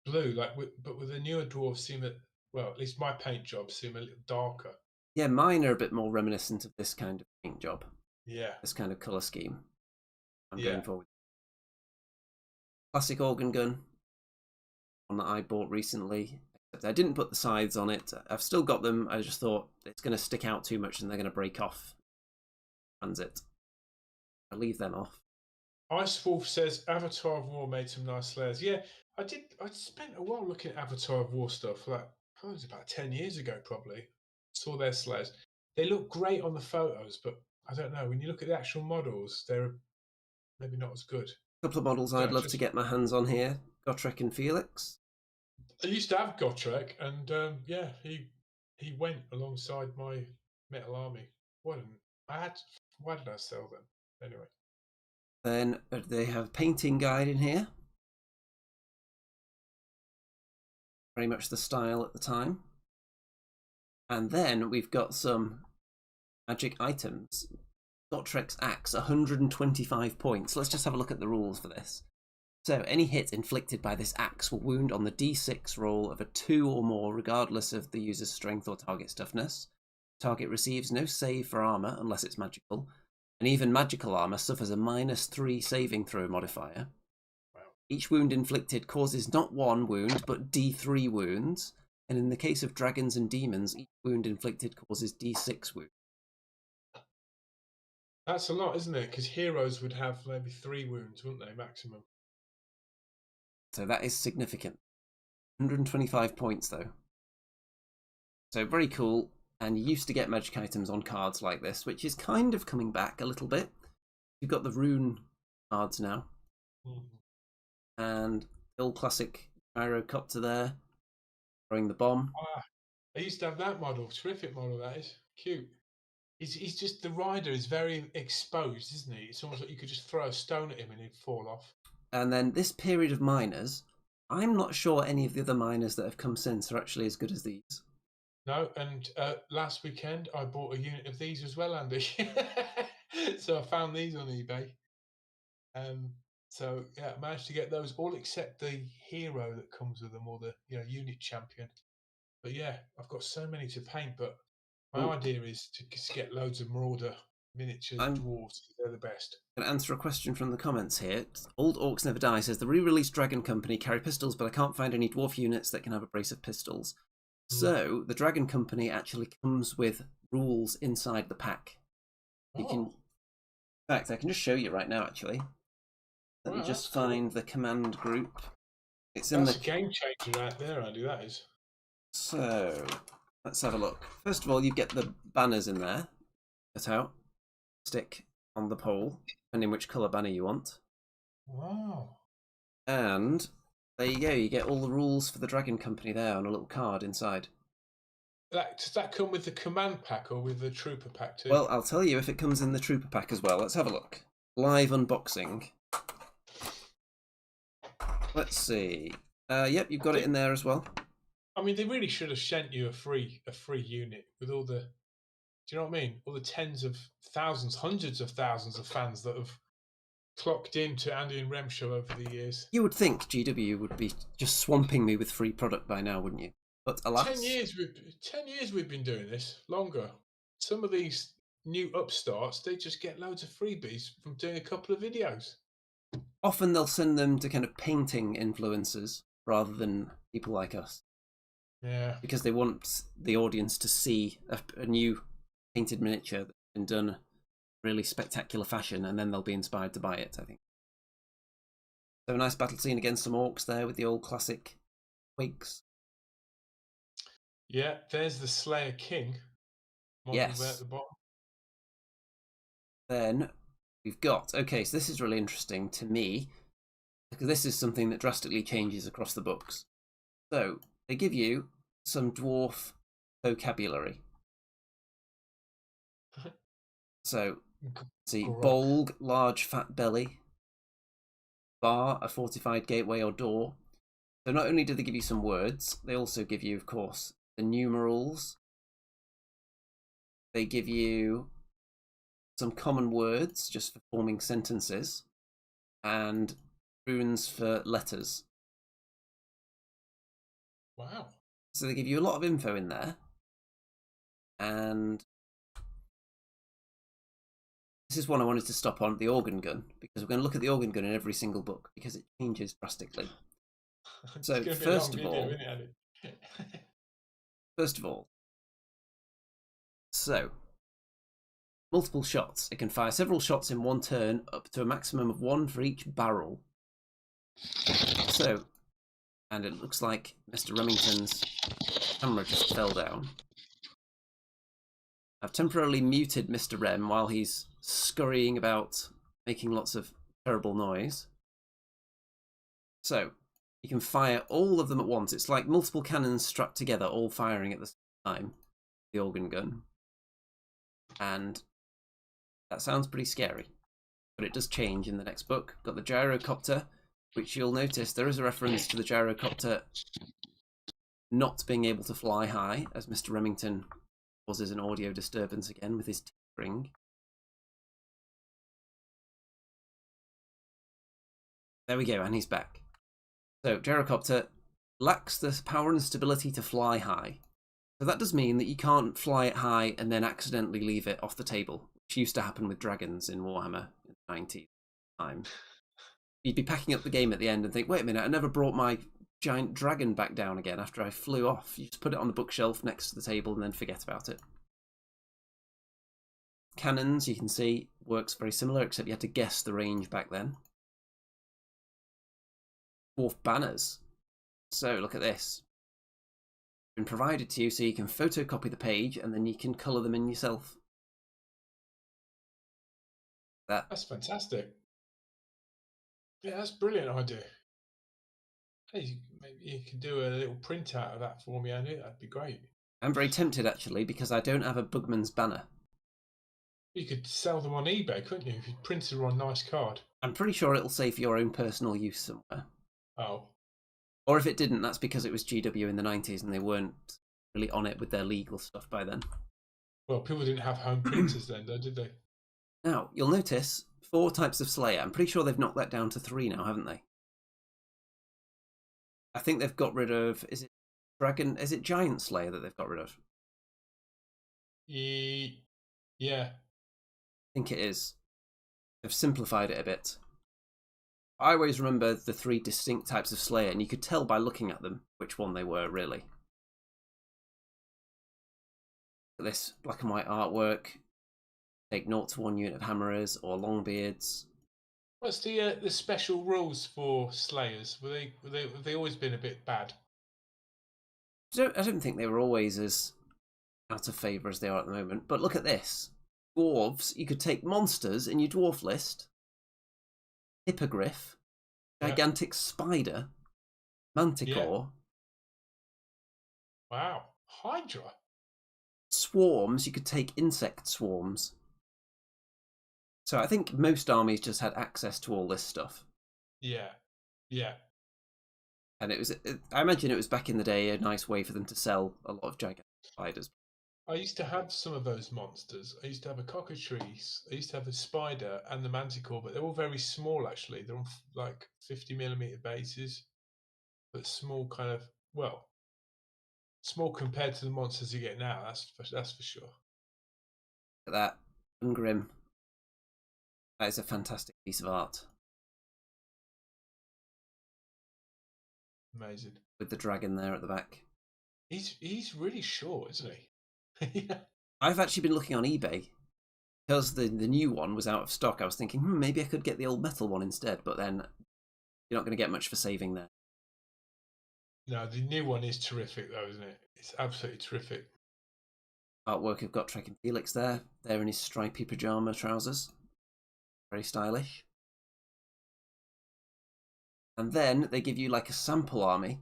blue, but with the newer dwarves seem well, at least my paint jobs seem a little darker. Yeah, mine are a bit more reminiscent of this kind of paint job. Yeah. This kind of colour scheme. I'm going forward. Classic organ gun. One that I bought recently. Except I didn't put the sides on it. I've still got them. I just thought it's going to stick out too much and they're going to break off. Transit. I'll leave them off. Ice Wolf says Avatar of War made some nice Slayers. Yeah, I did. I spent a while looking at Avatar of War stuff. It was about 10 years ago, probably. Saw their Slayers. They look great on the photos, but I don't know. When you look at the actual models, they're maybe not as good. A couple of models I'd love to get my hands on here. Gotrek and Felix. I used to have Gotrek, and yeah, he went alongside my Metal Army. Why did I sell them? Anyway. Then they have a painting guide in here. Very much the style at the time. And then we've got some magic items. Gotrek's axe, 125 points. Let's just have a look at the rules for this. So, any hit inflicted by this axe will wound on the d6 roll of a 2 or more, regardless of the user's strength or target's toughness. Target receives no save for armor unless it's magical, and even magical armor suffers a -3 saving throw modifier. Wow. Each wound inflicted causes not 1 wound, but d3 wounds, and in the case of dragons and demons, each wound inflicted causes d6 wounds. That's a lot, isn't it? Because heroes would have maybe 3 wounds, wouldn't they, maximum? So that is significant. 125 points, though. So very cool. And you used to get magic items on cards like this, which is kind of coming back a little bit. You've got the rune cards now. And the old classic gyrocopter there, throwing the bomb. I used to have that model. Terrific model, that is. Cute. He's just, the rider is very exposed, isn't he? It's almost like you could just throw a stone at him and he'd fall off. And then this period of miners, I'm not sure any of the other miners that have come since are actually as good as these. No, and last weekend I bought a unit of these as well, Andy. So I found these on eBay. So yeah, I managed to get those all except the hero that comes with them, or the unit champion. But yeah, I've got so many to paint. But my idea is to just get loads of Marauder miniatures, dwarves. They're the best. I'm going to answer a question from the comments here. Old Orcs Never Die says the re-released Dragon Company carry pistols, but I can't find any dwarf units that can have a brace of pistols. So the Dragon Company actually comes with rules inside the pack. You can, in fact, I can just show you right now. Actually, let me just find the command group. It's in That's the... a game changer right there, Andy, that is. So, let's have a look. First of all, you get the banners in there. Cut out. Stick on the pole, depending which colour banner you want. Wow. And there you go, you get all the rules for the Dragon Company there on a little card inside. Does that come with the command pack or with the trooper pack too? Well, I'll tell you if it comes in the trooper pack as well. Let's have a look. Live unboxing. Let's see. Yep, you've got it in there as well. I mean, they really should have sent you a free unit with all the... Do you know what I mean? All the tens of thousands, hundreds of thousands of fans that have clocked into Andy and Rem show over the years. You would think GW would be just swamping me with free product by now, wouldn't you? But alas... 10 years we've been doing this, longer. Some of these new upstarts, they just get loads of freebies from doing a couple of videos. Often they'll send them to kind of painting influencers rather than people like us. Yeah. Because they want the audience to see a new painted miniature that's been done in really spectacular fashion, and then they'll be inspired to buy it, I think. So a nice battle scene against some orcs there with the old classic wigs. Yeah, there's the Slayer King. Yes. There at the bottom. Then we've got... Okay, so this is really interesting to me, because this is something that drastically changes across the books. So, they give you some dwarf vocabulary. So, see, bolg, large fat belly. Bar, a fortified gateway or door. So not only do they give you some words, they also give you, of course, the numerals. They give you some common words just for forming sentences, and runes for letters. Wow. So they give you a lot of info in there. And this is one I wanted to stop on, the organ gun, because we're going to look at the organ gun in every single book, because it changes drastically. So first of all, so multiple shots. It can fire several shots in one turn, up to a maximum of 1 for each barrel. So, and it looks like Mr. Remington's camera just fell down. I've temporarily muted Mr. Rem while he's scurrying about, making lots of terrible noise. So, you can fire all of them at once. It's like multiple cannons strapped together, all firing at the same time. The organ gun. And that sounds pretty scary. But it does change in the next book. Got the gyrocopter, which you'll notice there is a reference to the gyrocopter not being able to fly high, as Mr. Remington causes an audio disturbance again with his tinkering. There we go, and he's back. So, gyrocopter lacks the power and stability to fly high. So that does mean that you can't fly it high and then accidentally leave it off the table, which used to happen with dragons in Warhammer in the 90s time. You'd be packing up the game at the end and think, wait a minute, I never brought my giant dragon back down again after I flew off. You just put it on the bookshelf next to the table and then forget about it. Cannons, you can see, works very similar, except you had to guess the range back then. Dwarf banners. So look at this. Been provided to you so you can photocopy the page and then you can colour them in yourself. That's fantastic. Yeah, that's a brilliant idea. Hey, maybe you could do a little print out of that for me, Andy. That'd be great. I'm very tempted actually because I don't have a Bugman's banner. You could sell them on eBay, couldn't you? If you printed them on a nice card. I'm pretty sure it'll say for your own personal use somewhere. Oh. Or if it didn't, that's because it was GW in the 90s and they weren't really on it with their legal stuff by then. Well, people didn't have home printers then, though, did they? Now, you'll notice 4 types of Slayer. I'm pretty sure they've knocked that down to 3 now, haven't they? I think they've got rid of... Is it Giant Slayer that they've got rid of? Yeah. I think it is. They've simplified it a bit. I always remember the 3 distinct types of Slayer, and you could tell by looking at them which one they were, really. This black and white artwork. Take 0 to 1 unit of hammerers or longbeards. What's the special rules for Slayers? Have they always been a bit bad? I don't think they were always as out of favour as they are at the moment. But look at this. Dwarves, you could take monsters in your dwarf list. Hippogriff, gigantic spider, manticore. Wow. Hydra. Swarms, you could take insect swarms. So I think most armies just had access to all this stuff. Yeah. Yeah. And I imagine it was back in the day a nice way for them to sell a lot of gigantic spiders. I used to have some of those monsters. I used to have a cockatrice, I used to have a spider and the manticore, but they're all very small actually. They're on like 50mm bases, but small kind of, well, small compared to the monsters you get now, that's for sure. Look at that. Ungrim. That is a fantastic piece of art. Amazing. With the dragon there at the back. He's really short, isn't he? Yeah. I've actually been looking on eBay. Because the new one was out of stock, I was thinking, maybe I could get the old metal one instead, but then you're not going to get much for saving there. No, the new one is terrific though, isn't it? It's absolutely terrific. Artwork of Gotrek and Felix there. They're in his stripy pyjama trousers. Very stylish. And then they give you like a sample army.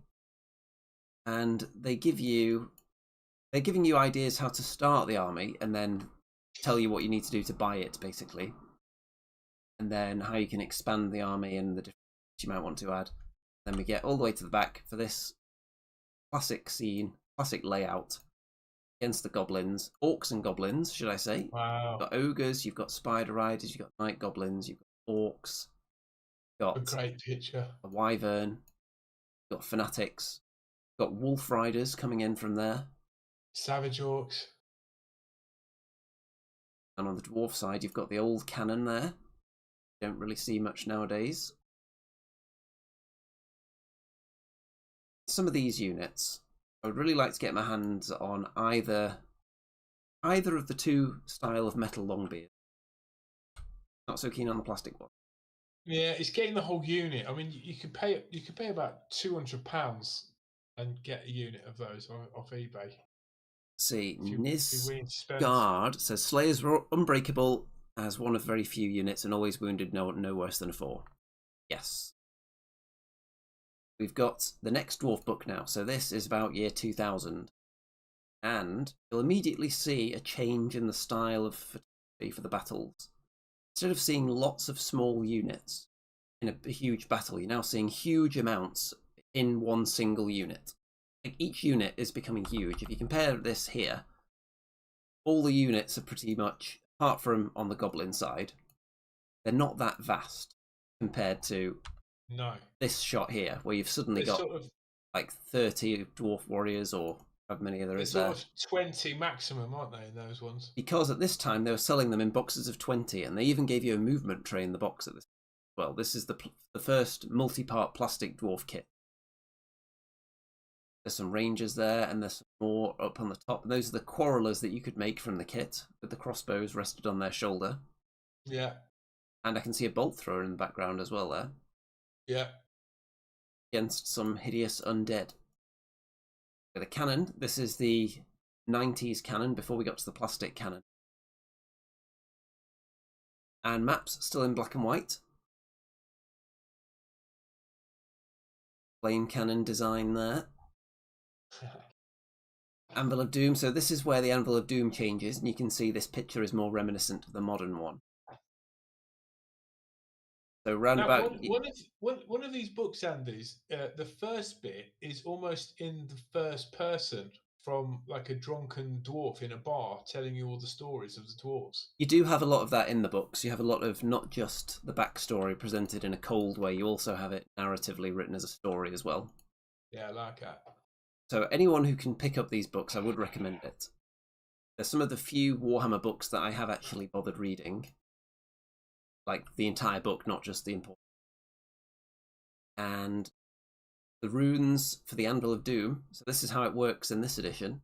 And they're giving you ideas how to start the army and then tell you what you need to do to buy it, basically. And then how you can expand the army and the different you might want to add. Then we get all the way to the back for this classic scene, classic layout against the goblins, orcs and goblins, should I say? Wow. You've got ogres, you've got spider riders, you've got night goblins, you've got orcs, you've got a great picture, a wyvern, you've got fanatics, you've got wolf riders coming in from there, savage orcs, and on the dwarf side you've got the old cannon there. Don't really see much nowadays. Some of these units, I would really like to get my hands on either of the two style of metal longbeard. Not so keen on the plastic one. Yeah, it's getting the whole unit. I mean, you could pay about £200 and get a unit of those off eBay. See, Nisgard says Slayers were unbreakable as one of very few units and always wounded no worse than a 4. Yes. We've got the next dwarf book now, so this is about year 2000. And you'll immediately see a change in the style of photography for the battles. Instead of seeing lots of small units in a huge battle, you're now seeing huge amounts in one single unit. Like each unit is becoming huge. If you compare this here, all the units are pretty much, apart from on the goblin side, they're not that vast compared to this shot here, where you've suddenly got sort of like 30 dwarf warriors or however many there is there. Sort of 20 maximum, aren't they, in those ones? Because at this time they were selling them in boxes of 20, and they even gave you a movement tray in the box at this. Well, this is the first multi-part plastic dwarf kit. There's some rangers there, and there's some more up on the top. And those are the quarrelers that you could make from the kit, with the crossbows rested on their shoulder. Yeah. And I can see a bolt thrower in the background as well there. Yeah. Against some hideous undead. The cannon, this is the 90s cannon before we got to the plastic cannon. And maps still in black and white. Flame cannon design there. Anvil of Doom. So this is where the Anvil of Doom changes, and you can see this picture is more reminiscent of the modern one. So round about one of these books, Andy's, the first bit is almost in the first person, from like a drunken dwarf in a bar telling you all the stories of the dwarves. You do have a lot of that in the books. You have a lot of not just the backstory presented in a cold way, you also have it narratively written as a story as well. Yeah, I like that. So anyone who can pick up these books, I would recommend it. They're some of the few Warhammer books that I have actually bothered reading. Like the entire book, not just the important. And the runes for the Anvil of Doom. So this is how it works in this edition.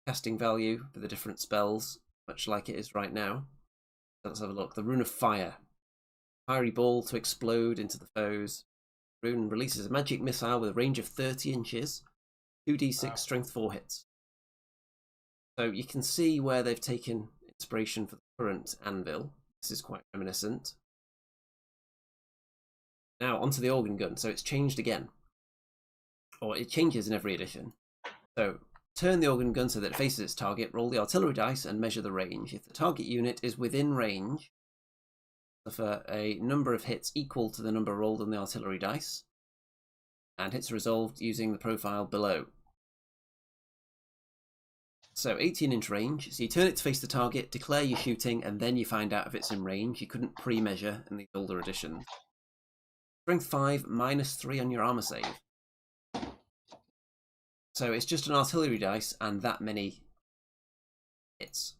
Casting value for the different spells, much like it is right now. So let's have a look. The Rune of Fire. Fiery ball to explode into the foes. Rune releases a magic missile with a range of 30 inches. 2d6 strength 4 hits. So you can see where they've taken inspiration for the current anvil. This is quite reminiscent. Now onto the organ gun. So it's changed again. Or it changes in every edition. So turn the organ gun so that it faces its target, roll the artillery dice and measure the range. If the target unit is within range, suffer a number of hits equal to the number rolled on the artillery dice, and hits resolved using the profile below. So 18-inch range, so you turn it to face the target, declare you're shooting, and then you find out if it's in range. You couldn't pre-measure in the older editions. Strength 5, -3 on your armor save. So it's just an artillery dice and that many hits.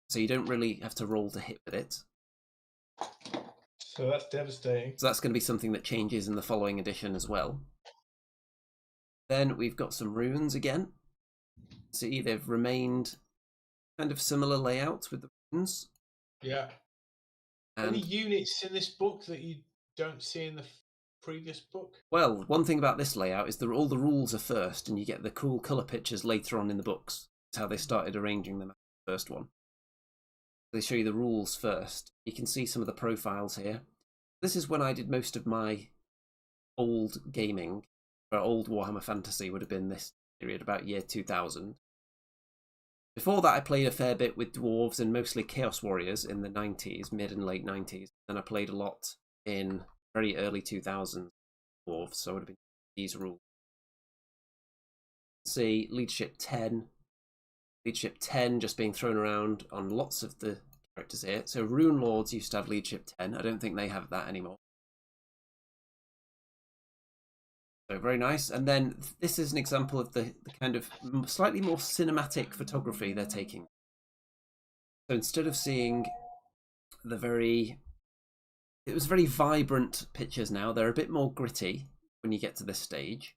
So you don't really have to roll to hit with it. So that's devastating. So that's going to be something that changes in the following edition as well. Then we've got some runes again. See, they've remained kind of similar layouts with the runes. Yeah. And any units in this book that you don't see in the previous book? Well, one thing about this layout is that all the rules are first, and you get the cool colour pictures later on in the books. That's how they started arranging them at the first one. They show you the rules first. You can see some of the profiles here. This is when I did most of my old gaming, or old Warhammer Fantasy would have been this period, about year 2000. Before that I played a fair bit with Dwarves and mostly Chaos Warriors in the 90s, mid and late 90s. And I played a lot in very early 2000s Dwarves, so it would have been these rules. See, Leadership 10. Leadership 10 just being thrown around on lots of the characters here. So Rune Lords used to have Leadership 10. I don't think they have that anymore. So very nice. And then this is an example of the kind of slightly more cinematic photography they're taking. So instead of seeing the very vibrant pictures now, they're a bit more gritty when you get to this stage.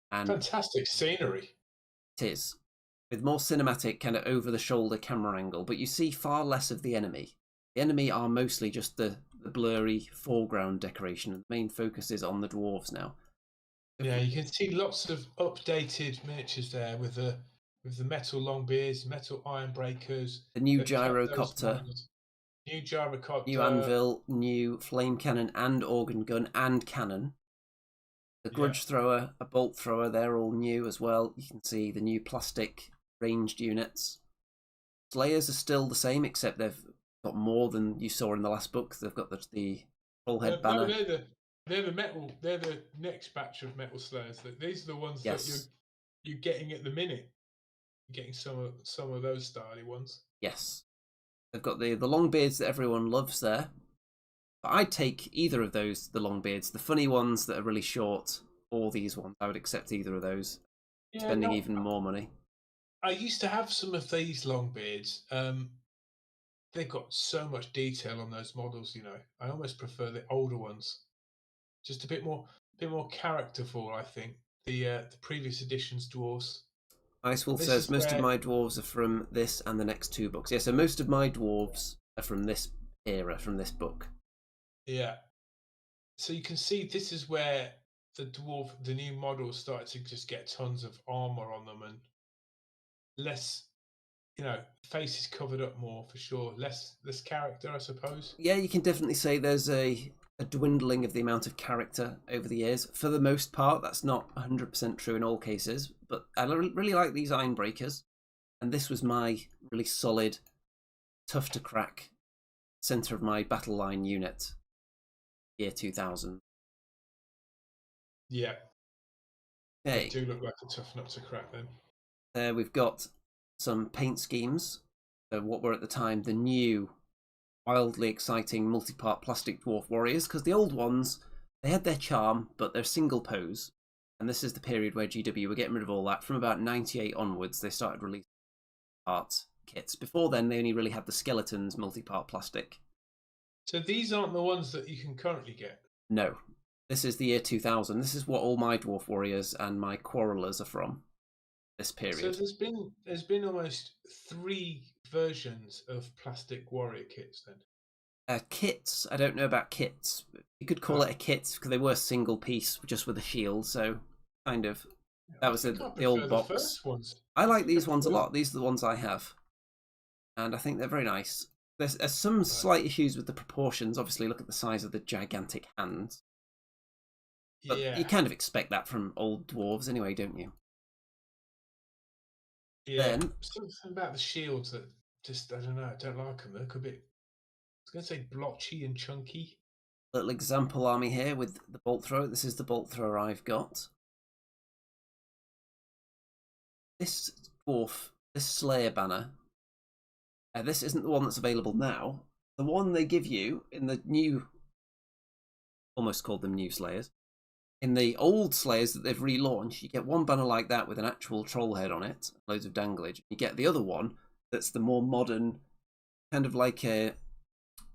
And fantastic scenery. It is. With more cinematic, kind of over-the-shoulder camera angle, but you see far less of the enemy. The enemy are mostly just the blurry foreground decoration, and the main focus is on the dwarves now. Yeah, you can see lots of updated miniatures there with the metal long beards, metal iron breakers, the new gyrocopter, new anvil, new flame cannon and organ gun and cannon. The grudge thrower, a bolt thrower, they're all new as well. You can see the new plastic ranged units. Slayers are still the same, except they've got more than you saw in the last book. They've got the full head banner. They're the next batch of metal slayers. These are the ones that you're getting at the minute. You're getting some of those styly ones. Yes. They've got the long beards that everyone loves there. But I'd take either of those, the long beards, the funny ones that are really short, or these ones. I would accept either of those, spending even more money. I used to have some of these long beards. They've got so much detail on those models, you know. I almost prefer the older ones. Just a bit more characterful, I think. The previous edition's dwarves. Icewolf says most of my dwarves are from this and the next two books. Yeah, so most of my dwarves are from this era, from this book. Yeah. So you can see this is where the new models started to just get tons of armor on them and less, you know, faces covered up more for sure. Less character, I suppose. Yeah, you can definitely say there's a dwindling of the amount of character over the years. For the most part, that's not 100% true in all cases, but I really like these iron breakers, and this was my really solid, tough to crack centre of my battle line unit, year 2000. Yeah. Okay. They do look like a tough nut to crack then. There we've got some paint schemes. So what were at the time the new wildly exciting multi-part plastic dwarf warriors, because the old ones, they had their charm, but they're single pose. And this is the period where GW were getting rid of all that. From about 98 onwards, they started releasing part kits. Before then, they only really had the skeletons multi-part plastic. So these aren't the ones that you can currently get? No. This is the year 2000. This is what all my dwarf warriors and my quarrelers are from. This period. So there's been almost 3 versions of plastic warrior kits then. Kits, I don't know about kits. You could call it a kit because they were single piece just with a shield, so kind of that was the old box. First ones. I like these ones a lot. These are the ones I have, and I think they're very nice. There's some slight issues with the proportions. Obviously, look at the size of the gigantic hands. But you kind of expect that from old dwarves anyway, don't you? Yeah. Then, something about the shields that just, I don't know, I don't like them. They look a bit, I was going to say blotchy and chunky. Little example army here with the bolt thrower. This is the bolt thrower I've got. This dwarf, this Slayer banner, this isn't the one that's available now. The one they give you in the new, almost called them new Slayers, in the old Slayers that they've relaunched, you get one banner like that with an actual troll head on it, loads of danglage. You get the other one that's the more modern, kind of like a,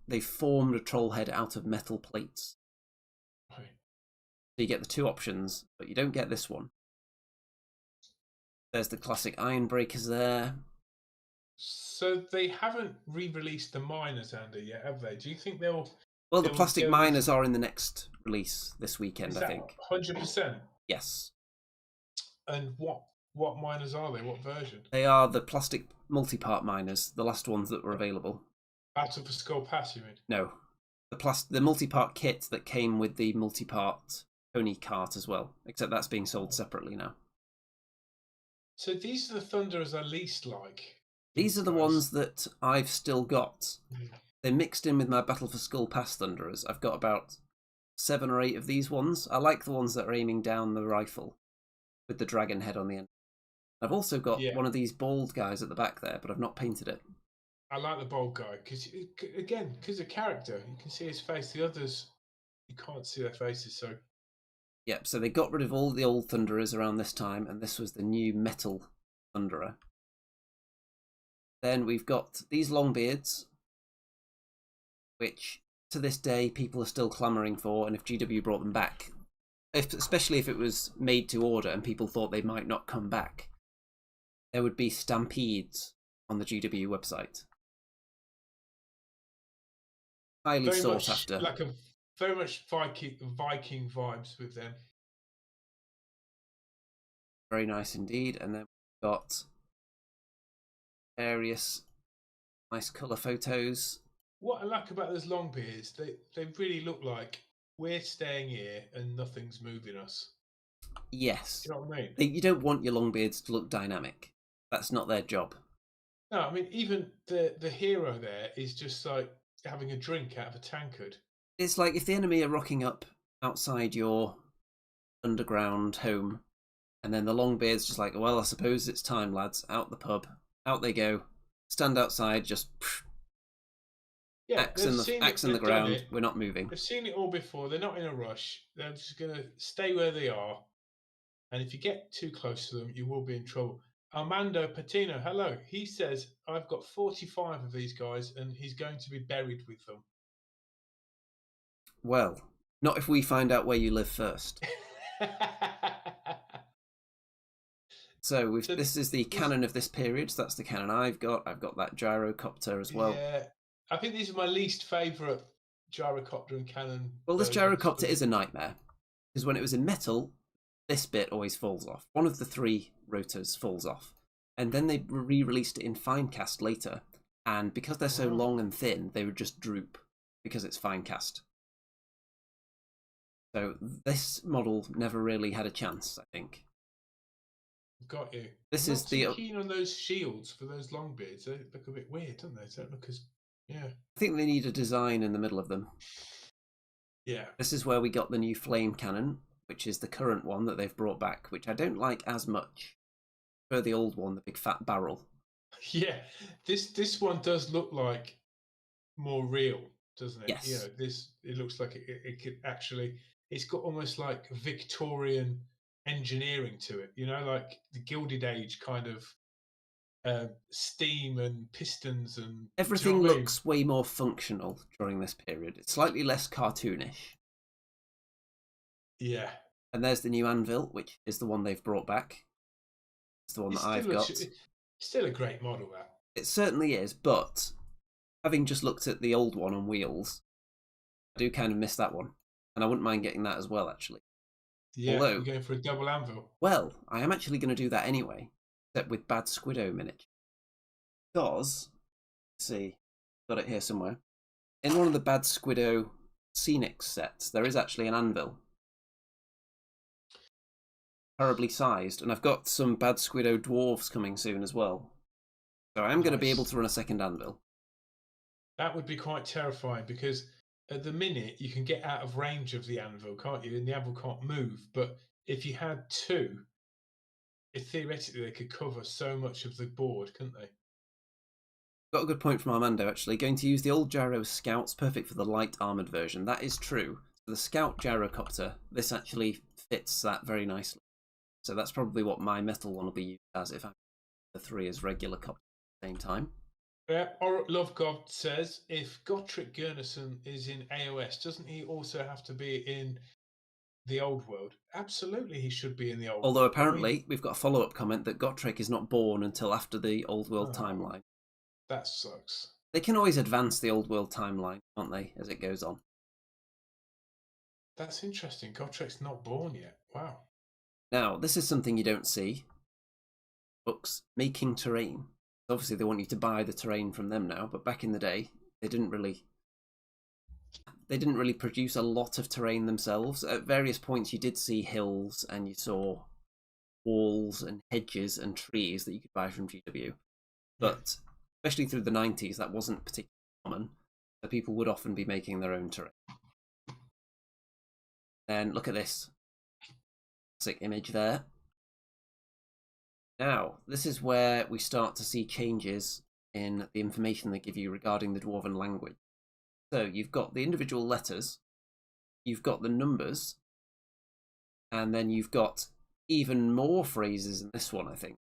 they formed a troll head out of metal plates. Right. So you get the two options, but you don't get this one. There's the classic Iron Breakers there. So they haven't re-released the miners, Andy, yet, have they? Do you think they'll... Well, the plastic miners are in the next release this weekend, I think. 100%? Yes. And what miners are they? What version? They are the plastic multi-part miners, the last ones that were available. Out of the Skull Pass, you mean? No. The multi-part kit that came with the multi-part pony cart as well, except that's being sold separately now. So these are the Thunderers I least like. These are the ones that I've still got. They're mixed in with my Battle for Skull Pass Thunderers. I've got about 7 or 8 of these ones. I like the ones that are aiming down the rifle with the dragon head on the end. I've also got one of these bald guys at the back there, but I've not painted it. I like the bald guy because, again, because of character, you can see his face. The others, you can't see their faces, so... Yep, so they got rid of all the old Thunderers around this time, and this was the new metal Thunderer. Then we've got these Longbeards, which to this day people are still clamouring for, and if GW brought them back, especially if it was made to order and people thought they might not come back, there would be stampedes on the GW website. Highly sought after. Like very much Viking vibes with them. Very nice indeed. And then we've got various nice colour photos. What I like about those Longbeards, they really look like we're staying here and nothing's moving us. Yes. You know what I mean? You don't want your Longbeards to look dynamic. That's not their job. No, I mean, even the hero there is just like having a drink out of a tankard. It's like if the enemy are rocking up outside your underground home, and then the Longbeard's just like, well, I suppose it's time, lads. Out the pub. Out they go. Stand outside, just... axe in the ground. We're not moving. They've seen it all before. They're not in a rush. They're just going to stay where they are. And if you get too close to them, you will be in trouble. Armando Patino, hello. He says, I've got 45 of these guys, and he's going to be buried with them. Well, not if we find out where you live first. So this is the cannon of this period. So that's the cannon I've got. I've got that gyrocopter as well. Yeah, I think these are my least favourite gyrocopter and cannon. Well, this gyrocopter is a nightmare. Because when it was in metal, this bit always falls off. One of the 3 rotors falls off. And then they re-released it in fine cast later. And because they're so long and thin, they would just droop because it's fine cast. So this model never really had a chance, I think. Got you. This I'm is not too keen on those shields for those Longbeards. They look a bit weird, don't they? They don't look as... Yeah. I think they need a design in the middle of them. Yeah. This is where we got the new flame cannon, which is the current one that they've brought back, which I don't like as much. I prefer the old one, the big fat barrel. Yeah. This one does look like more real, doesn't it? Yes. You know, it looks like it could actually... It's got almost like Victorian engineering to it, you know, like the Gilded Age kind of steam and pistons and everything looks way more functional during this period. It's slightly less cartoonish. Yeah. And there's the new anvil, which is the one they've brought back. It's the one that I've got. Still a great model, that. It certainly is, but having just looked at the old one on wheels, I do kind of miss that one. And I wouldn't mind getting that as well, actually. Yeah, Although, you're going for a double anvil. Well, I am actually going to do that anyway, except with Bad Squiddo miniature. Because, let's see, got it here somewhere. In one of the Bad Squiddo Scenic sets, there is actually an anvil. Terribly sized, and I've got some Bad Squiddo Dwarfs coming soon as well. So I am going to be able to run a second anvil. That would be quite terrifying, because at the minute you can get out of range of the anvil, can't you? And the anvil can't move. But if you had two, theoretically they could cover so much of the board, couldn't they? Got a good point from Armando, actually. Going to use the old Gyro Scouts, perfect for the light armoured version. That is true. So the Scout Gyrocopter, this actually fits that very nicely. So that's probably what my metal one will be used as if I have the 3 as regular copter at the same time. Love God says, if Gottrick Gurnason is in AOS, doesn't he also have to be in the old world? Absolutely, he should be in the old world. Although apparently, we've got a follow-up comment that Gottrick is not born until after the old world timeline. That sucks. They can always advance the old world timeline, can't they, as it goes on? That's interesting. Gottrick's not born yet. Wow. Now, this is something you don't see. Books, making terrain. Obviously, they want you to buy the terrain from them now, but back in the day, they didn't really produce a lot of terrain themselves. At various points, you did see hills, and you saw walls and hedges and trees that you could buy from GW. But especially through the 90s, that wasn't particularly common. So people would often be making their own terrain. And look at this classic image there. Now, this is where we start to see changes in the information they give you regarding the Dwarven language. So you've got the individual letters, you've got the numbers, and then you've got even more phrases in this one, I think.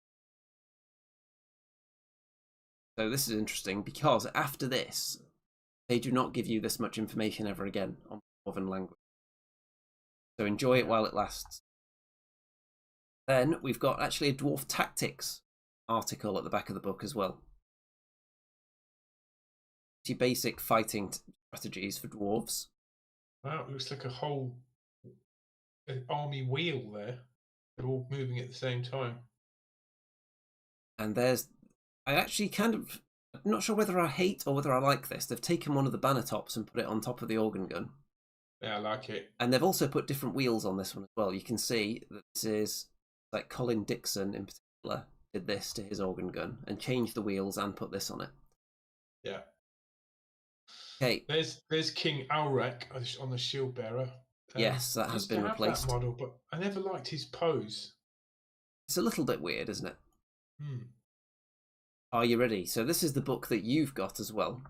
So this is interesting because after this, they do not give you this much information ever again on the Dwarven language. So enjoy it while it lasts. Then we've got actually a Dwarf Tactics article at the back of the book as well. Your basic fighting strategies for dwarves. Wow, it looks like a whole army wheel there. They're all moving at the same time. And I actually I'm not sure whether I hate or whether I like this. They've taken one of the banner tops and put it on top of the organ gun. Yeah, I like it. And they've also put different wheels on this one as well. You can see that this is like Colin Dixon in particular did this to his organ gun and changed the wheels and put this on it. Yeah. Okay. There's King Alrek on the shield bearer. Yes, that has been replaced. That model, but I never liked his pose. It's a little bit weird, isn't it? Hmm. Are you ready? So this is the book that you've got as well.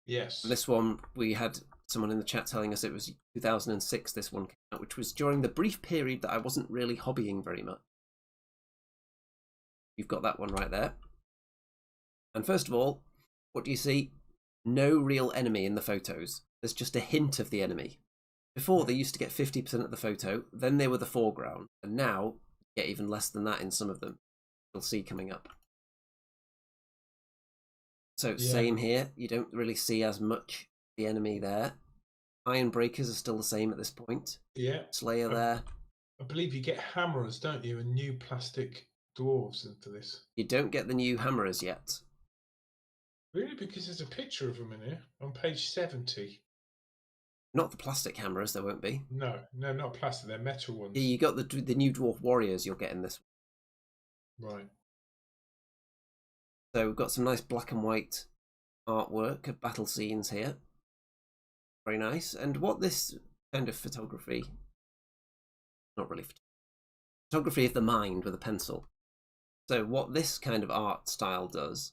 Yes. This one, we had someone in the chat telling us it was 2006 this one came out, which was during the brief period that I wasn't really hobbying very much. You've got that one right there. And first of all, what do you see? No real enemy in the photos. There's just a hint of the enemy. Before, they used to get 50% of the photo, then they were the foreground, and now you get even less than that in some of them. You'll see coming up. So same here, you don't really see as much the enemy there. Iron Breakers are still the same at this point. Yeah. Slayer there. I believe you get hammerers, don't you, and new plastic dwarves for this. You don't get the new hammerers yet. Really? Because there's a picture of them in here on page 70. Not the plastic hammerers, there won't be. No, not plastic, they're metal ones. You got the new Dwarf Warriors you'll get in this one. Right. So we've got some nice black and white artwork of battle scenes here. Very nice. And what this kind of photography, not really photography of the mind with a pencil. So what this kind of art style does,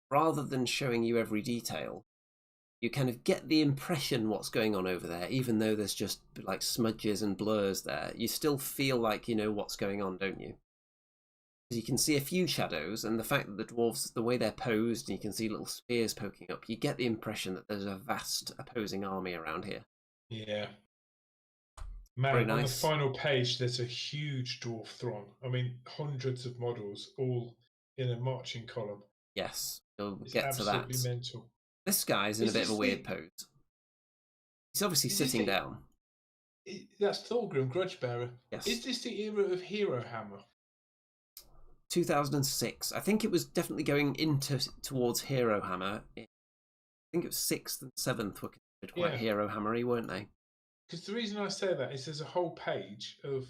rather than showing you every detail, you kind of get the impression what's going on over there, even though there's just like smudges and blurs there. You still feel like you know what's going on, don't you? You can see a few shadows, and the fact that the dwarves, the way they're posed, and you can see little spears poking up, you get the impression that there's a vast opposing army around here. Yeah. Man, very nice. On the final page, there's a huge dwarf throng. I mean, hundreds of models, all in a marching column. Yes, we'll get to that. Absolutely mental. This guy's in a bit of a weird pose. He's obviously sitting down. That's Thorgrim, Grudgebearer. Yes. Is this the era of Hero Hammer? 2006. I think it was definitely going towards Hero Hammer. I think it was 6th and 7th were considered quite Hero Hammery, weren't they? Because the reason I say that is there's a whole page of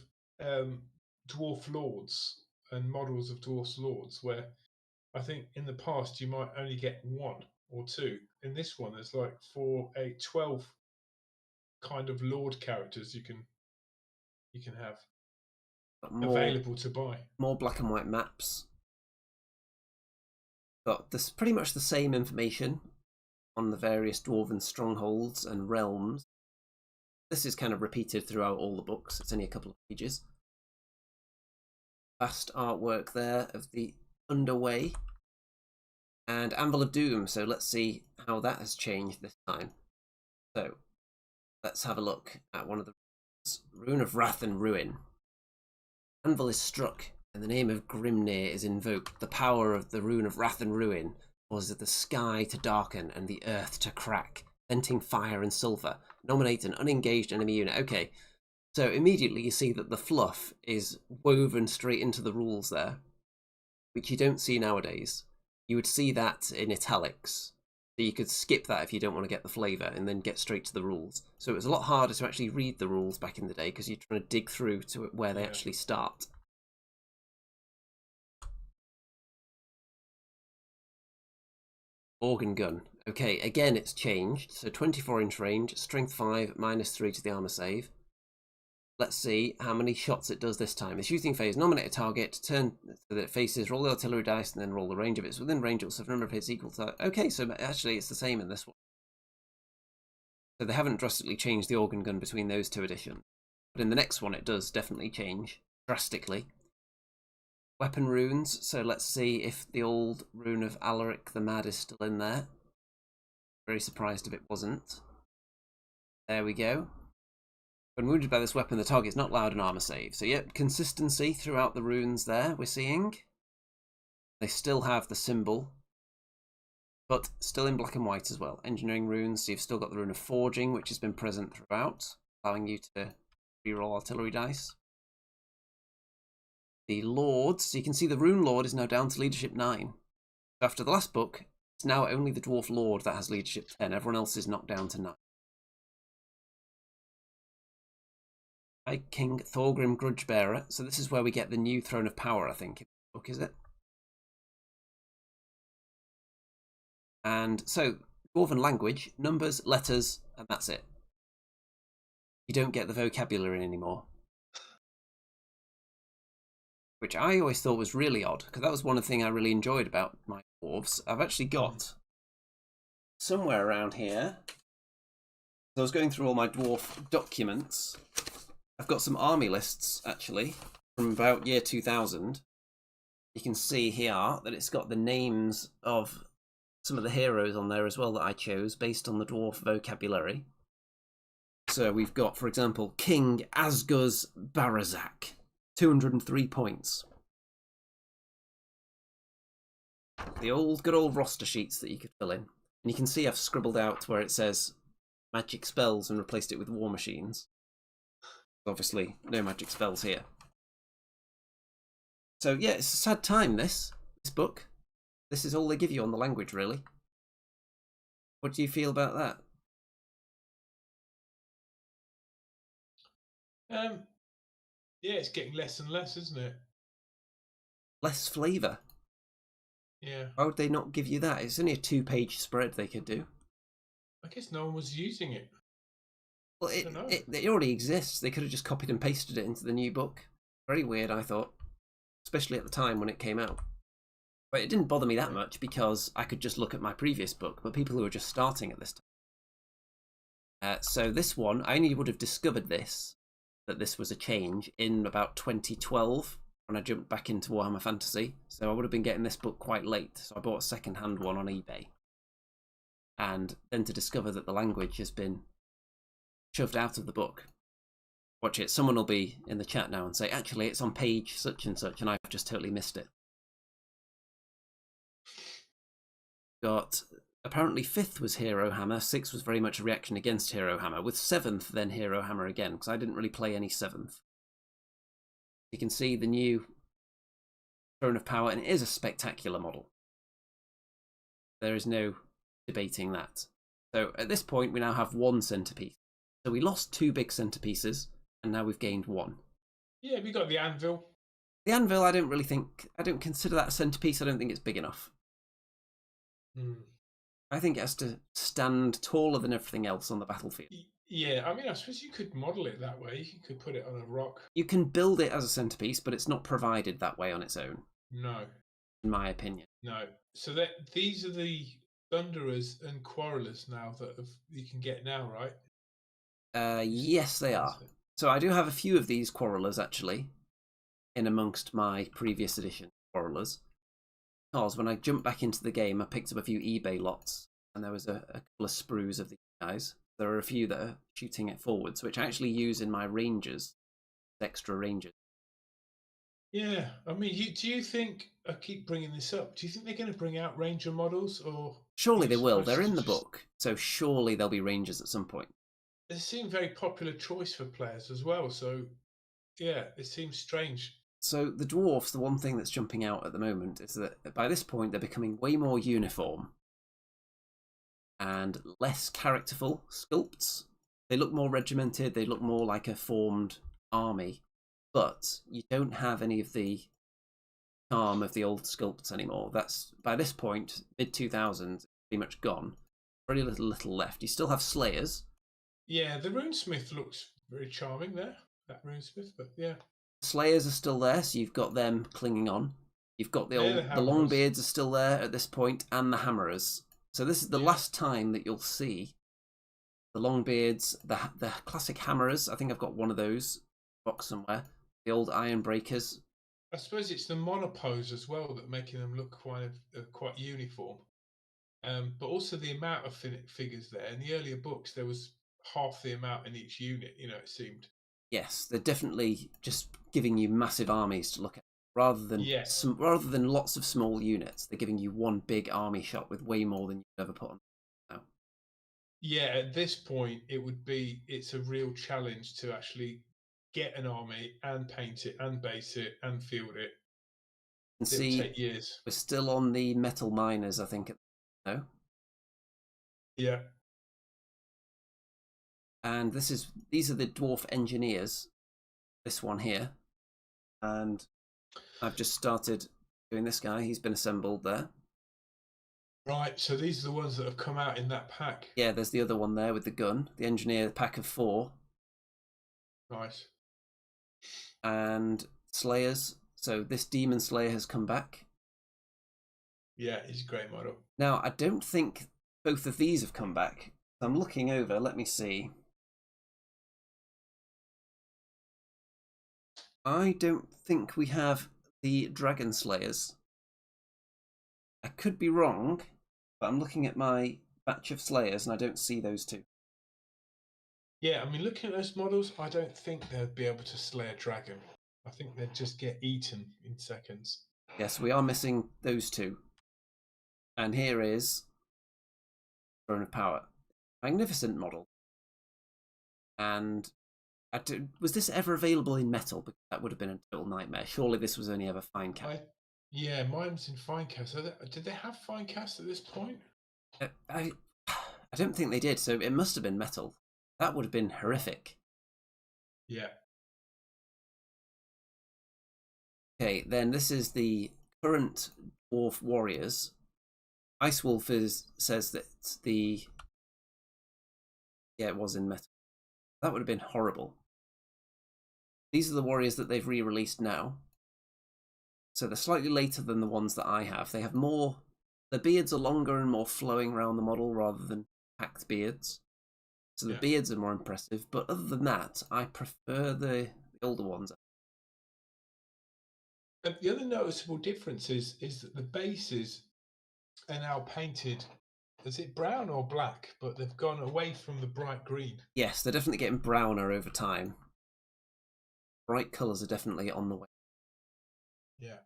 dwarf lords and models of dwarf lords where I think in the past you might only get 1 or 2. In this one, there's like 12 kind of lord characters you can have available to buy. More black and white maps. Got this pretty much the same information on the various dwarven strongholds and realms. This is kind of repeated throughout all the books. It's only a couple of pages. Vast artwork there of the Underway and Anvil of Doom. So let's see how that has changed this time. So let's have a look at one of the runes. Rune of Wrath and Ruin. Anvil is struck, and the name of Grimnir is invoked. The power of the Rune of Wrath and Ruin causes the sky to darken and the earth to crack, venting fire and sulphur. Nominate an unengaged enemy unit. Okay, so immediately you see that the fluff is woven straight into the rules there, which you don't see nowadays. You would see that in italics. So you could skip that if you don't want to get the flavour and then get straight to the rules. So it was a lot harder to actually read the rules back in the day because you're trying to dig through to where they actually start. Organ gun. Okay, again it's changed. So 24-inch range, strength 5, -3 to the armor save. Let's see how many shots it does this time. The shooting phase, nominate a target, turn so that it faces, roll the artillery dice, and then roll the range of it. It's within range, also if number of hits equal to that. Okay, so actually it's the same in this one. So they haven't drastically changed the organ gun between those 2 editions. But in the next one it does definitely change drastically. Weapon runes, so let's see if the old rune of Alaric the Mad is still in there. Very surprised if it wasn't. There we go. When wounded by this weapon, the target is not allowed an armor save. So yep, consistency throughout the runes there we're seeing. They still have the symbol, but still in black and white as well. Engineering runes, so you've still got the rune of forging, which has been present throughout, allowing you to reroll artillery dice. The lords, so you can see the rune lord is now down to leadership 9. So after the last book, it's now only the dwarf lord that has leadership 10. Everyone else is knocked down to 9. High King Thorgrim Grudgebearer. So this is where we get the new Throne of Power, I think, in the book, is it? And so, Dwarven language, numbers, letters, and that's it. You don't get the vocabulary anymore. Which I always thought was really odd, because that was one of the things I really enjoyed about my dwarves. I've actually got somewhere around here, so I was going through all my dwarf documents. I've got some army lists, actually, from about year 2000. You can see here that it's got the names of some of the heroes on there as well that I chose, based on the dwarf vocabulary. So we've got, for example, King Asguz Barazak. 203 points. The good old roster sheets that you could fill in. And you can see I've scribbled out where it says magic spells and replaced it with war machines. Obviously, no magic spells here. So yeah, it's a sad time, this book. This is all they give you on the language, really. What do you feel about that? Yeah, it's getting less and less, isn't it? Less flavour. Yeah. Why would they not give you that? It's only a 2-page spread they could do. I guess no one was using it. Well, it already exists. They could have just copied and pasted it into the new book. Very weird, I thought. Especially at the time when it came out. But it didn't bother me that much because I could just look at my previous book, but people who were just starting at this time. So this one, I only would have discovered that this was a change in about 2012 when I jumped back into Warhammer Fantasy. So I would have been getting this book quite late. So I bought a second-hand one on eBay. And then to discover that the language has been shoved out of the book. Watch it, someone will be in the chat now and say, actually, it's on page such and such, and I've just totally missed it. Got apparently 5th was Hero Hammer, 6th was very much a reaction against Hero Hammer, with 7th then Hero Hammer again, because I didn't really play any 7th. You can see the new Throne of Power, and it is a spectacular model. There is no debating that. So at this point, we now have 1 centerpiece. So we lost 2 big centerpieces, and now we've gained 1. Yeah, we got the anvil. The anvil, I don't consider that a centerpiece. I don't think it's big enough. I think it has to stand taller than everything else on the battlefield. Yeah, I mean, I suppose you could model it that way. You could put it on a rock. You can build it as a centerpiece, but it's not provided that way on its own. No. In my opinion. No. So these are the Thunderers and Quarrelers now that you can get now, right? Yes, they are. So I do have a few of these Quarrelers, actually, in amongst my previous edition Quarrelers. Because when I jumped back into the game, I picked up a few eBay lots, and there was a couple of sprues of these guys. There are a few that are shooting it forwards, which I actually use in my Rangers, extra Rangers. Yeah, I mean, do you think, I keep bringing this up, do you think they're going to bring out Ranger models? Or surely they will. They're in the book, so surely there'll be Rangers at some point. They seem a very popular choice for players as well, so yeah, it seems strange. So the Dwarfs, the one thing that's jumping out at the moment is that by this point they're becoming way more uniform and less characterful sculpts. They look more regimented, they look more like a formed army, but you don't have any of the charm of the old sculpts anymore. That's, by this point, mid-2000s, pretty much gone. Very little left. You still have Slayers. Yeah, the Runesmith looks very charming there, that Runesmith, but yeah. Slayers are still there, so you've got them clinging on. You've got the Longbeards are still there at this point, and the Hammerers. So this is the last time that you'll see the Longbeards, the classic Hammerers. I think I've got one of those box somewhere. The old Iron Breakers. I suppose it's the monopose as well that making them look quite uniform. But also the amount of figures there. In the earlier books, there was half the amount in each unit, it seemed. Yes, they're definitely just giving you massive armies to look at. Rather than lots of small units, they're giving you one big army shot with way more than you've ever put on now. Yeah, at this point, it's a real challenge to actually get an army and paint it and base it and field it. It'll take years. We're still on the metal miners, I think. No? Yeah. And these are the dwarf engineers. This one here. And I've just started doing this guy. He's been assembled there. Right, so these are the ones that have come out in that pack. Yeah, there's the other one there with the gun. The engineer pack of 4. Nice. And Slayers. So this Demon Slayer has come back. Yeah, he's a great model. Now, I don't think both of these have come back. I'm looking over. Let me see. I don't think we have the Dragon Slayers. I could be wrong, but I'm looking at my batch of Slayers and I don't see those two. Yeah, I mean, looking at those models, I don't think they'd be able to slay a dragon. I think they'd just get eaten in seconds. Yes, we are missing those two. And here is Throne of Power. Magnificent model. And was this ever available in metal? Because that would have been a total nightmare. Surely this was only ever fine cast. Yeah, mine was in fine cast. Did they have fine cast at this point? I don't think they did, so it must have been metal. That would have been horrific. Yeah. Okay, then this is the current Dwarf Warriors. Ice Wolf says that it was in metal. That would have been horrible. These are the warriors that they've re-released now. So they're slightly later than the ones that I have. They have more... The beards are longer and more flowing around the model rather than packed beards. So the beards are more impressive. But other than that, I prefer the older ones. The other noticeable difference is that the bases are now painted, is it brown or black? But they've gone away from the bright green. Yes, they're definitely getting browner over time. Bright colours are definitely on the way. Yeah.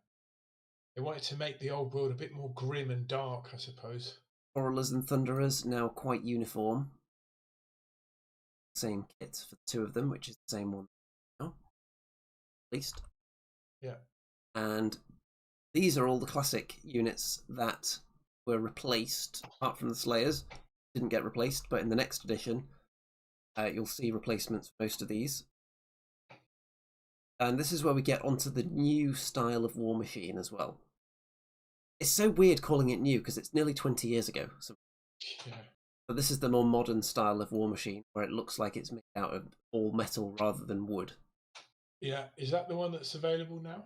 They wanted to make the old world a bit more grim and dark, I suppose. Quarrelers and Thunderers, now quite uniform. Same kit for the two of them, which is the same one now, at least. Yeah. And these are all the classic units that were replaced, apart from the Slayers. Didn't get replaced, but in the next edition, you'll see replacements for most of these. And this is where we get onto the new style of War Machine as well. It's so weird calling it new because it's nearly 20 years ago. So. Yeah. But this is the more modern style of War Machine, where it looks like it's made out of all metal rather than wood. Yeah, is that the one that's available now?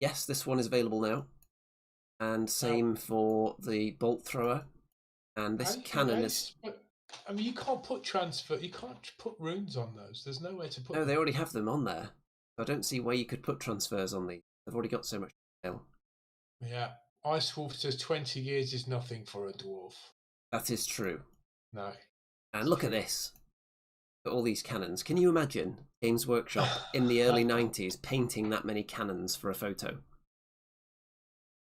Yes, this one is available now. And same for the bolt thrower. And this cannon is... I mean, you can't put runes on those. There's no way to put No, they already have them on there. I don't see why you could put transfers on these. They've already got so much detail. Yeah. Ice Wolf says 20 years is nothing for a dwarf. That is true. No. And look at this. Look at all these cannons. Can you imagine Games Workshop in the early 90s painting that many cannons for a photo?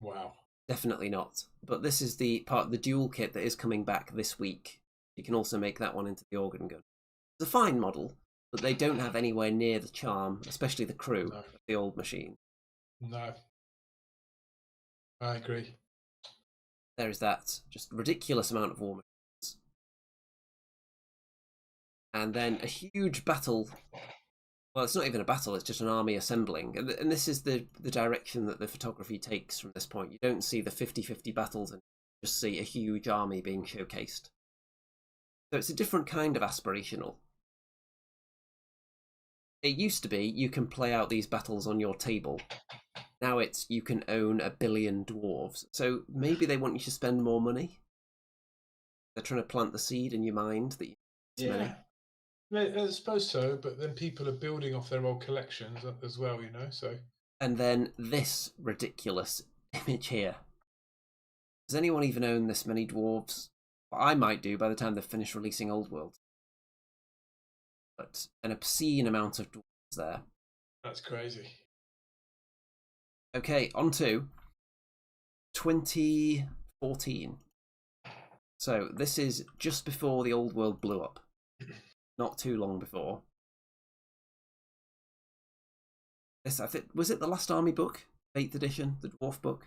Wow. Definitely not. But this is the part of the dual kit that is coming back this week. You can also make that one into the organ gun. It's a fine model, but they don't have anywhere near the charm, especially the crew, of the old machine. No. I agree. There is that just ridiculous amount of war machines. And then a huge battle. Well, it's not even a battle, it's just an army assembling. And this is the direction that the photography takes from this point. You don't see the 50-50 battles and just see a huge army being showcased. So it's a different kind of aspirational. It used to be you can play out these battles on your table. Now it's you can own 1 billion dwarves. So maybe they want you to spend more money. They're trying to plant the seed in your mind that you need many. I suppose so, but then people are building off their old collections as well, you know. So. And then this ridiculous image here. Does anyone even own this many dwarves? Well, I might do by the time they've finished releasing Old World. But an obscene amount of dwarves there. That's crazy. Okay, on to 2014. So this is just before the Old World blew up. Not too long before. This, I think, was it the last Army book? 8th edition, the Dwarf book.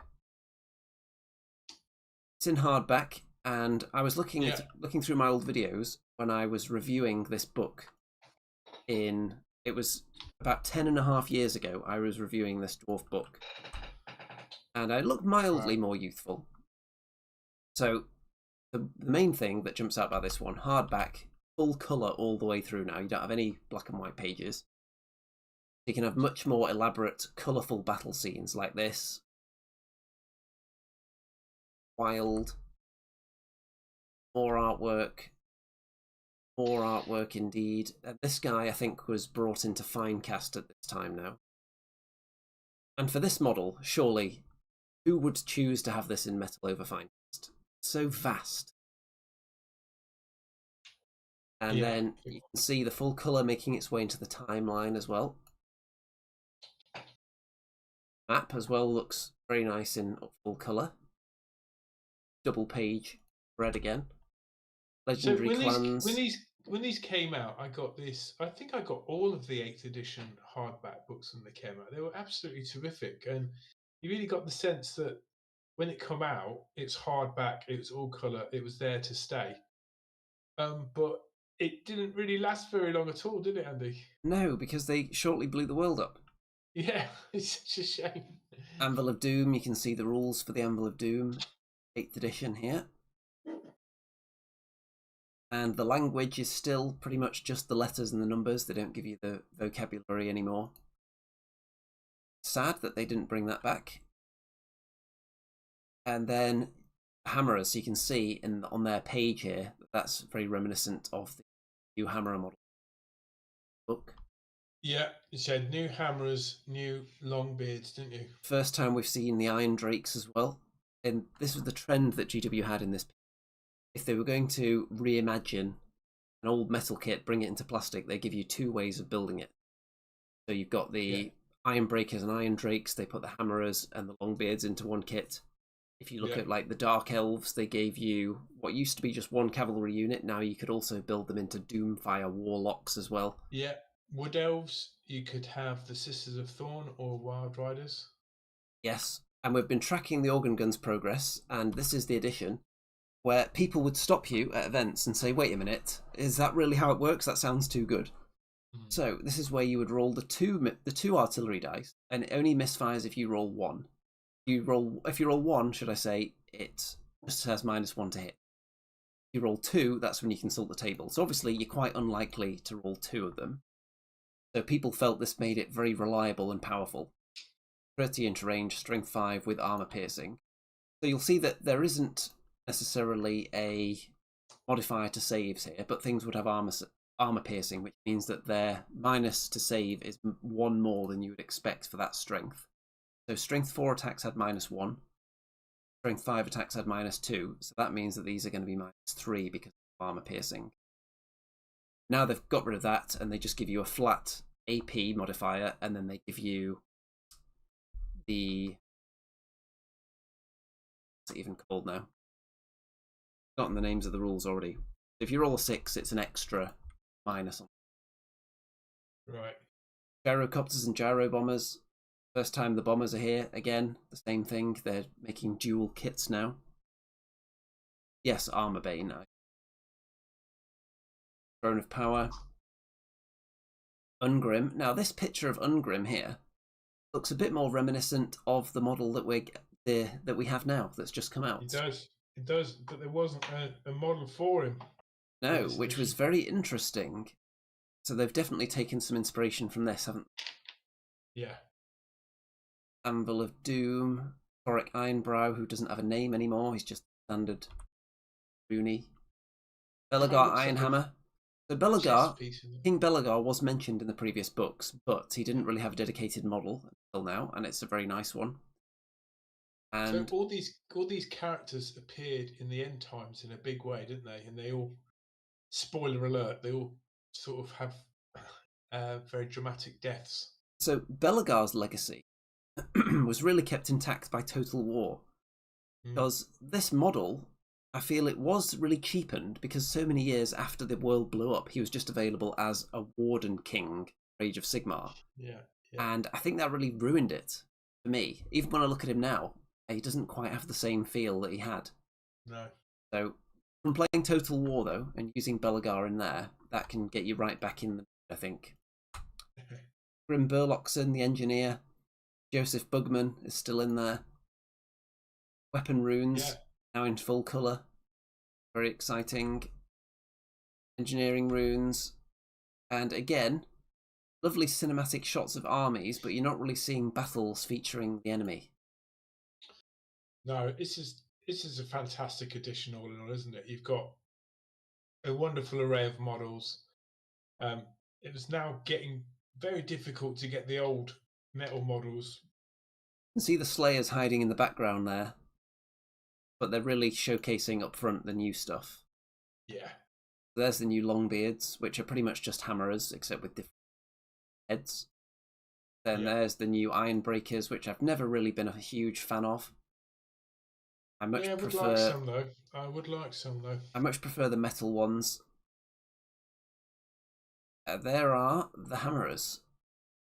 It's in hardback, and I was looking through my old videos when I was reviewing this book. It was about 10.5 years ago. I was reviewing this Dwarf book, and I looked mildly more youthful. So the main thing that jumps out about this one, hardback. Full colour all the way through now. You don't have any black and white pages. You can have much more elaborate, colourful battle scenes like this. Wild. More artwork. More artwork indeed. This guy, I think, was brought into Finecast at this time now. And for this model, surely, who would choose to have this in metal over Finecast? It's so vast. And then you can see the full colour making its way into the timeline as well. Map as well looks very nice in full colour. Double page spread again. Legendary clans. When these came out, I got this. I think I got all of the 8th edition hardback books when they came out. They were absolutely terrific, and you really got the sense that when it came out, it's hardback, it was all colour, it was there to stay. But it didn't really last very long at all, did it, Andy? No, because they shortly blew the world up. Yeah, it's such a shame. Anvil of Doom, you can see the rules for the Anvil of Doom, 8th edition here. And the language is still pretty much just the letters and the numbers. They don't give you the vocabulary anymore. Sad that they didn't bring that back. And then hammerers, you can see on their page here, that's very reminiscent of the new hammerer model book. Yeah, you said new hammerers, new long beards, didn't you? First time we've seen the Iron Drakes as well. And this was the trend that GW had in this. If they were going to reimagine an old metal kit, bring it into plastic, they give you 2 ways of building it. So you've got the Iron Breakers and Iron Drakes, they put the hammerers and the Longbeards into one kit. If you look at like the Dark Elves, they gave you what used to be just one cavalry unit. Now you could also build them into Doomfire Warlocks as well. Yeah. Wood Elves, you could have the Sisters of Thorn or Wild Riders. Yes, and we've been tracking the organ gun's progress, and this is the edition where people would stop you at events and say, wait a minute, is that really how it works? That sounds too good. So this is where you would roll the two artillery dice, and it only misfires if you roll 1. If you roll 1, should I say, it just has -1 to hit. If you roll 2, that's when you consult the table. So obviously you're quite unlikely to roll 2 of them. So people felt this made it very reliable and powerful. 30-inch range, strength 5 with armor piercing. So you'll see that there isn't necessarily a modifier to saves here, but things would have armor piercing, which means that their minus to save is 1 more than you would expect for that strength. So strength 4 attacks had -1, strength 5 attacks had -2, so that means that these are going to be -3 because of armor piercing. Now they've got rid of that, and they just give you a flat AP modifier, and then they give you the... what's it even called now? I've forgotten the names of the rules already. If you roll a 6, it's an extra minus on. Right. Gyrocopters and gyro bombers. First time the bombers are here again. The same thing. They're making dual kits now. Yes, Armor Bane. Throne of Power. Ungrim. Now this picture of Ungrim here looks a bit more reminiscent of the model that we have now that's just come out. It does, but there wasn't a model for him. No, which was very interesting. So they've definitely taken some inspiration from this, haven't they? Yeah. Anvil of Doom, Thoric Ironbrow, who doesn't have a name anymore, he's just standard Rooney. Belagar Ironhammer. So Belagar, King Belagar was mentioned in the previous books, but he didn't really have a dedicated model until now, and it's a very nice one. And so all these characters appeared in the end times in a big way, didn't they? And they all, spoiler alert, they all sort of have very dramatic deaths. So Belagar's legacy was really kept intact by Total War, because this model, I feel it was really cheapened because so many years after the world blew up, he was just available as a Warden King, Age of Sigmar. Yeah. And I think that really ruined it for me. Even when I look at him now, he doesn't quite have the same feel that he had. No. So from playing Total War though, and using Belagar in there, that can get you right back in the, I think. Grim Burlockson, the engineer. Joseph Bugman is still in there. Weapon runes, now in full colour. Very exciting. Engineering runes. And again, lovely cinematic shots of armies, but you're not really seeing battles featuring the enemy. No, this is a fantastic addition all in all, isn't it? You've got a wonderful array of models. It was now getting very difficult to get the old metal models. You can see the Slayers hiding in the background there, but they're really showcasing up front the new stuff. Yeah. There's the new Longbeards, which are pretty much just hammerers, except with different heads. Then there's the new Ironbreakers, which I've never really been a huge fan of. I would like some though. I would like some though. I much prefer the metal ones. There are the hammerers.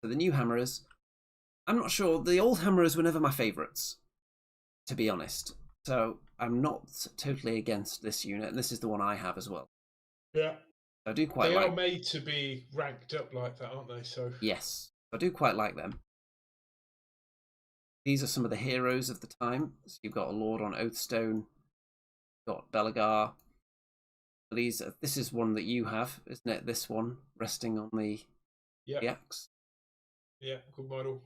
So the new hammerers. I'm not sure. The old hammerers were never my favourites, to be honest. So I'm not totally against this unit, and this is the one I have as well. Yeah. I do quite like. They are made to be ranked up like that, aren't they? So yes, I do quite like them. These are some of the heroes of the time. So you've got a Lord on Oathstone, you've got Belagar. This is one that you have, isn't it? This one resting on the axe. Yeah, good model.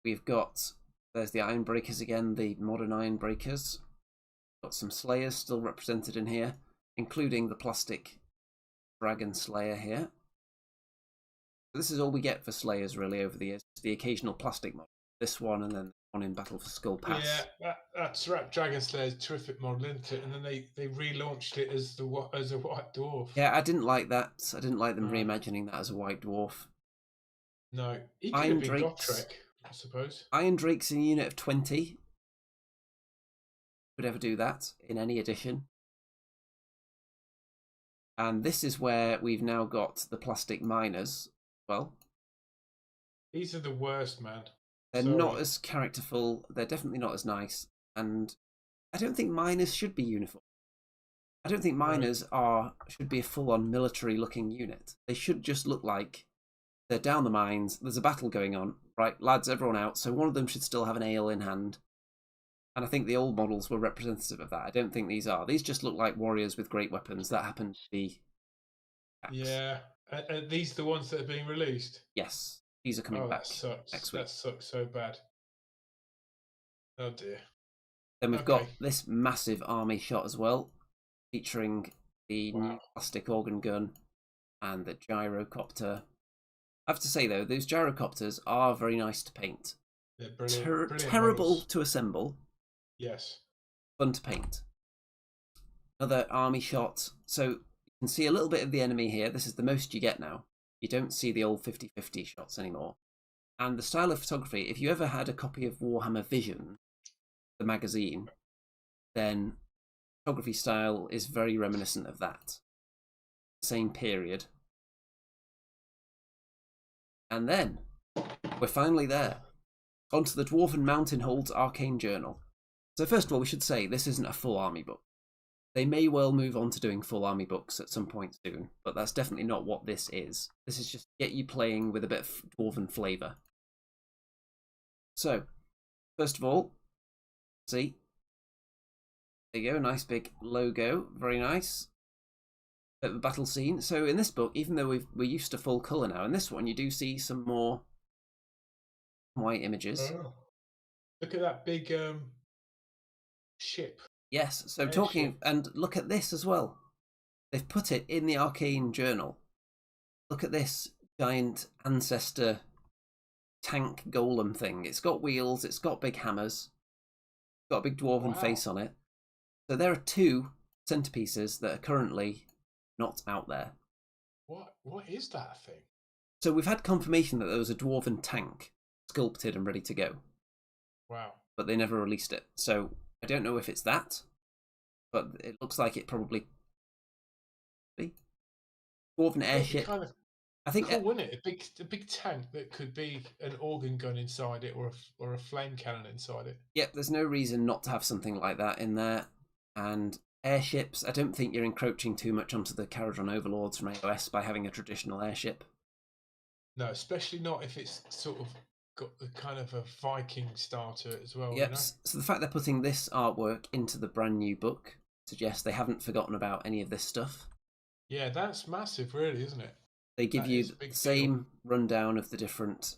We've got, there's the Ironbreakers again, the modern Ironbreakers. Got some Slayers still represented in here, including the plastic Dragon Slayer here. This is all we get for Slayers really over the years. The occasional plastic model. This one and then one in Battle for Skull Pass. Yeah, that Seraph Dragon Slayer is a terrific model, isn't it? And then they relaunched it as a white dwarf. Yeah, I didn't like that. I didn't like them reimagining that as a white dwarf. No, he could have been Gotrek, I suppose. Iron Drake's in a unit of 20. would ever do that in any edition. And this is where we've now got the plastic miners. Well, these are the worst, man. They're not as characterful. They're definitely not as nice. And I don't think miners should be uniform. I don't think miners should be a full-on military-looking unit. They should just look like they're down the mines. There's a battle going on. Right, lads, everyone out. So one of them should still have an ale in hand. And I think the old models were representative of that. I don't think these are. These just look like warriors with great weapons. That happen to be axe. Yeah. Are these the ones that are being released? Yes. These are coming back next week. That sucks so bad. Oh dear. Then we've got this massive army shot as well, featuring the new plastic organ gun and the gyrocopter. I have to say though, those gyrocopters are very nice to paint. They're brilliant. Terrible models to assemble. Yes. Fun to paint. Another army shot. So you can see a little bit of the enemy here. This is the most you get now. You don't see the old 50-50 shots anymore. And the style of photography, if you ever had a copy of Warhammer Vision, the magazine, then photography style is very reminiscent of that. Same period. And then we're finally there. Onto the Dwarven Mountain Hold's Arcane Journal. So first of all, we should say this isn't a full army book. They may well move on to doing full army books at some point soon, but that's definitely not what this is. This is just to get you playing with a bit of Dwarven flavour. So, first of all, see, there you go, nice big logo, very nice. Bit of a battle scene. So in this book, even though we're used to full colour now, in this one you do see some more white images. Oh. Look at that big ship. Yes, so talking, and look at this as well. They've put it in the Arcane Journal. Look at this giant ancestor tank golem thing. It's got wheels, it's got big hammers, it's got a big dwarven face on it. So there are two centerpieces that are currently not out there. What is that thing? So we've had confirmation that there was a dwarven tank sculpted and ready to go. Wow. But they never released it. So I don't know if it's that, but it looks like it probably be. Dwarven airship. Kind of I think cool, wouldn't it? A big tank that could be an organ gun inside it, or a flame cannon inside it. Yep, there's no reason not to have something like that in there. And airships, I don't think you're encroaching too much onto the Caradron Overlords from AOS by having a traditional airship. No, especially not if it's sort of got the kind of a Viking style to it as well. Yep, you know? So the fact they're putting this artwork into the brand new book suggests they haven't forgotten about any of this stuff. Yeah, that's massive, really, isn't it? They give you the same rundown of the different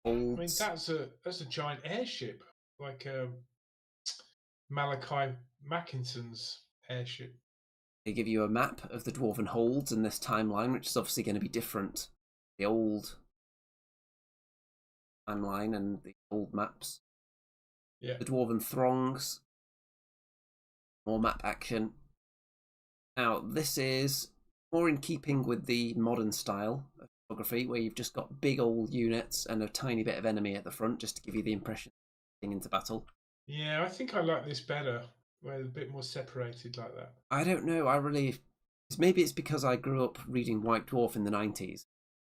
holds. I mean, that's a giant airship, like Malachi Mackinson's airship. They give you a map of the Dwarven holds in this timeline, which is obviously going to be different. The old timeline and the old maps. Yeah. The Dwarven throngs. More map action. Now, this is more in keeping with the modern style of photography, where you've just got big old units and a tiny bit of enemy at the front, just to give you the impression of getting into battle. Yeah, I think I like this better, where it's a bit more separated like that. I don't know, maybe it's because I grew up reading White Dwarf in the 90s.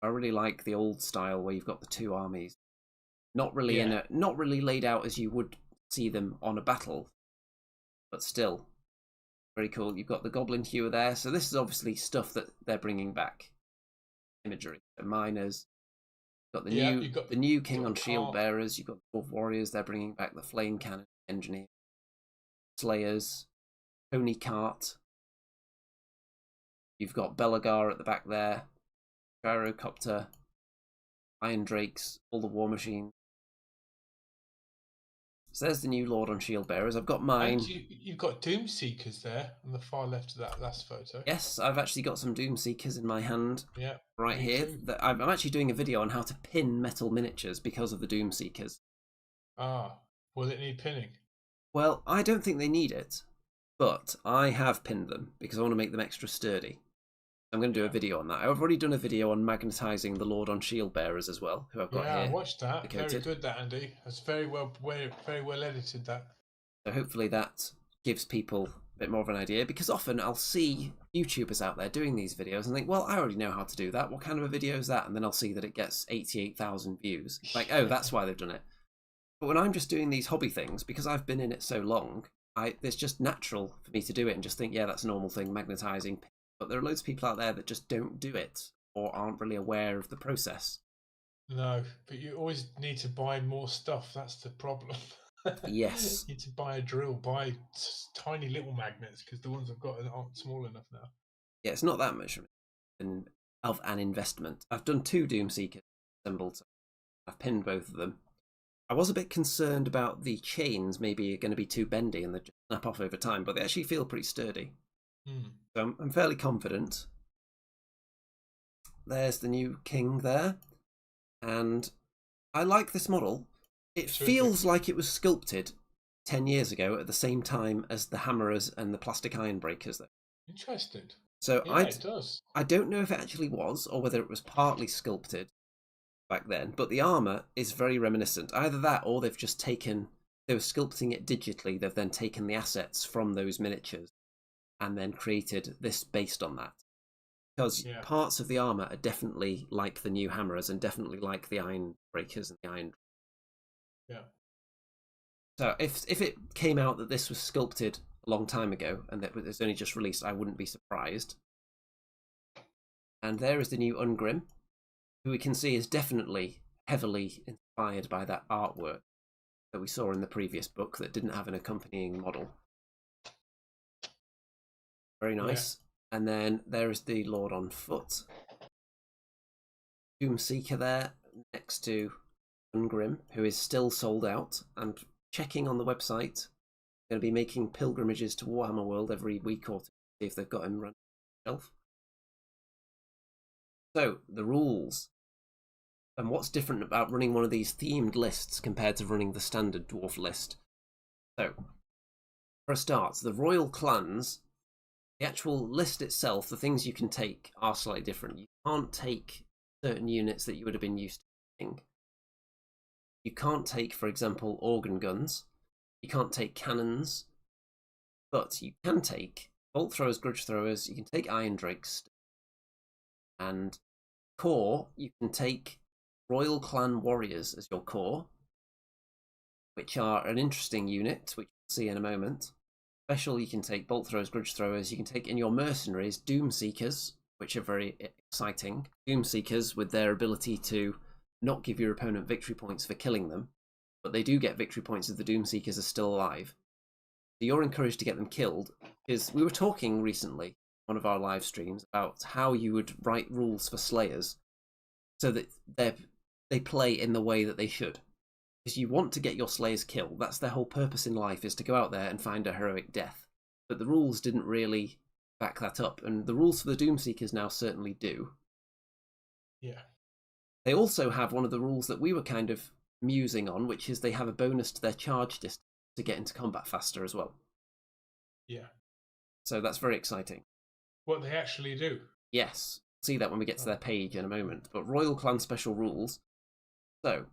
I really like the old style where you've got the two armies. Not really not really laid out as you would see them on a battle, but still very cool. You've got the Goblin Hewer there, so this is obviously stuff that they're bringing back. Imagery, the miners. You've got the new King on Shield Bearers. You've got the Dwarf Warriors. They're bringing back the Flame Cannon Engineer, Slayers, Pony Cart. You've got Belagar at the back there, Gyrocopter, Iron Drakes, all the War Machines. So there's the new Lord on Shield Bearers. I've got mine. And you've got Doom Seekers there on the far left of that last photo. Yes, I've actually got some Doom Seekers in my hand. Yeah, right here. I'm actually doing a video on how to pin metal miniatures because of the Doom Seekers. Ah, will it need pinning? Well, I don't think they need it, but I have pinned them because I want to make them extra sturdy. I'm going to do a video on that. I've already done a video on magnetising the Lord on Shield Bearers as well, who I've got here. Yeah, I watched that. Very good, that Andy. That's very well edited. That. So hopefully that gives people a bit more of an idea, because often I'll see YouTubers out there doing these videos and think, well, I already know how to do that. What kind of a video is that? And then I'll see that it gets 88,000 views. Like, oh, that's why they've done it. But when I'm just doing these hobby things, because I've been in it so long, it's just natural for me to do it and just think, yeah, that's a normal thing, magnetizing. But there are loads of people out there that just don't do it or aren't really aware of the process. No, but you always need to buy more stuff. That's the problem. Yes. You need to buy a drill, buy tiny little magnets, because the ones I've got aren't small enough now. Yeah, it's not that much of an investment. I've done 2 Doomseekers assembled. I've pinned both of them. I was a bit concerned about the chains maybe going to be too bendy and they just snap off over time, but they actually feel pretty sturdy. So I'm fairly confident. There's the new king there. And I like this model. It feels like it was sculpted 10 years ago at the same time as the hammerers and the plastic iron breakers. Interesting. So yeah, it does. I don't know if it actually was or whether it was partly sculpted back then, but the armour is very reminiscent. Either that or they've just taken, they were sculpting it digitally, they've then taken the assets from those miniatures and then created this based on that. Because parts of the armour are definitely like the new hammerers and definitely like the iron breakers and the iron. Yeah. So if it came out that this was sculpted a long time ago and that it was only just released, I wouldn't be surprised. And there is the new Ungrim, who we can see is definitely heavily inspired by that artwork that we saw in the previous book that didn't have an accompanying model. Very nice. Yeah. And then there is the Lord on Foot. Doomseeker there next to Ungrim, who is still sold out. I'm checking on the website. Going to be making pilgrimages to Warhammer World every week or two to see if they've got him run on the shelf. So, the rules. And what's different about running one of these themed lists compared to running the standard dwarf list? So, for a start, the royal clans, the actual list itself, the things you can take are slightly different. You can't take certain units that you would have been used to taking. You can't take, for example, organ guns. You can't take cannons. But you can take bolt throwers, grudge throwers, you can take iron drakes. And core, you can take Royal Clan Warriors as your core, which are an interesting unit, which we'll see in a moment. Special, you can take bolt throwers, grudge throwers. You can take in your mercenaries Doomseekers, which are very exciting. Doomseekers with their ability to not give your opponent victory points for killing them, but they do get victory points if the Doomseekers are still alive. So you're encouraged to get them killed, because we were talking recently, one of our live streams, about how you would write rules for Slayers so that they play in the way that they should. Because you want to get your Slayers killed. That's their whole purpose in life, is to go out there and find a heroic death. But the rules didn't really back that up, and the rules for the Doomseekers now certainly do. Yeah. They also have one of the rules that we were kind of musing on, which is they have a bonus to their charge distance to get into combat faster as well. Yeah. So that's very exciting. What they actually do? Yes. See that when we get to their page in a moment. But Royal Clan special rules. So,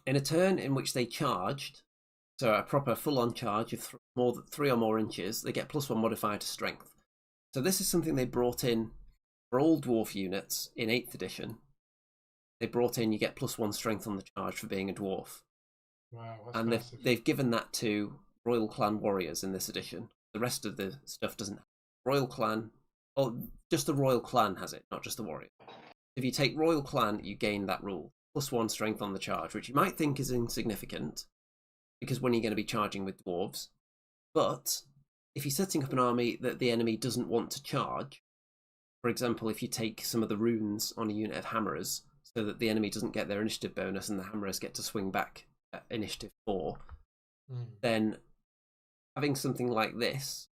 in a turn in which they charged, so a proper full-on charge of 3 or more inches, they get +1 modifier to strength. So this is something they brought in for all dwarf units in 8th edition. They brought in, you get +1 strength on the charge for being a dwarf. Wow, that's and massive. they've given that to Royal Clan Warriors in this edition. The rest of the stuff doesn't. Royal Clan, or just the Royal Clan has it, not just the Warrior. If you take Royal Clan, you gain that rule. +1 strength on the charge, which you might think is insignificant, because when you're going to be charging with dwarves. But if you're setting up an army that the enemy doesn't want to charge, for example, if you take some of the runes on a unit of hammerers, so that the enemy doesn't get their initiative bonus and the hammerers get to swing back at initiative 4, then having something like this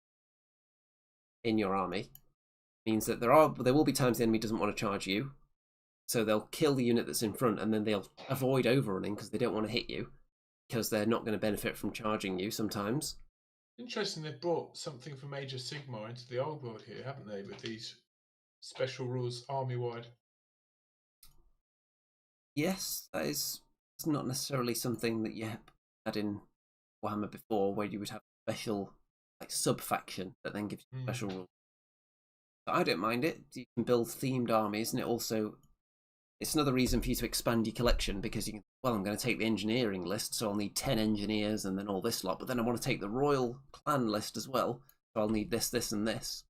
in your army means that there will be times the enemy doesn't want to charge you, so they'll kill the unit that's in front and then they'll avoid overrunning because they don't want to hit you, because they're not going to benefit from charging you sometimes. Interesting, they've brought something from Age of Sigmar into the old world here, haven't they, with these special rules army-wide? Yes, it's not necessarily something that you had in Warhammer before, where you would have a special like sub-faction that then gives you special rules. So I don't mind it. You can build themed armies, and it's another reason for you to expand your collection, because you can, well, I'm going to take the engineering list, so I'll need 10 engineers and then all this lot, but then I want to take the royal clan list as well, so I'll need this, this, and this.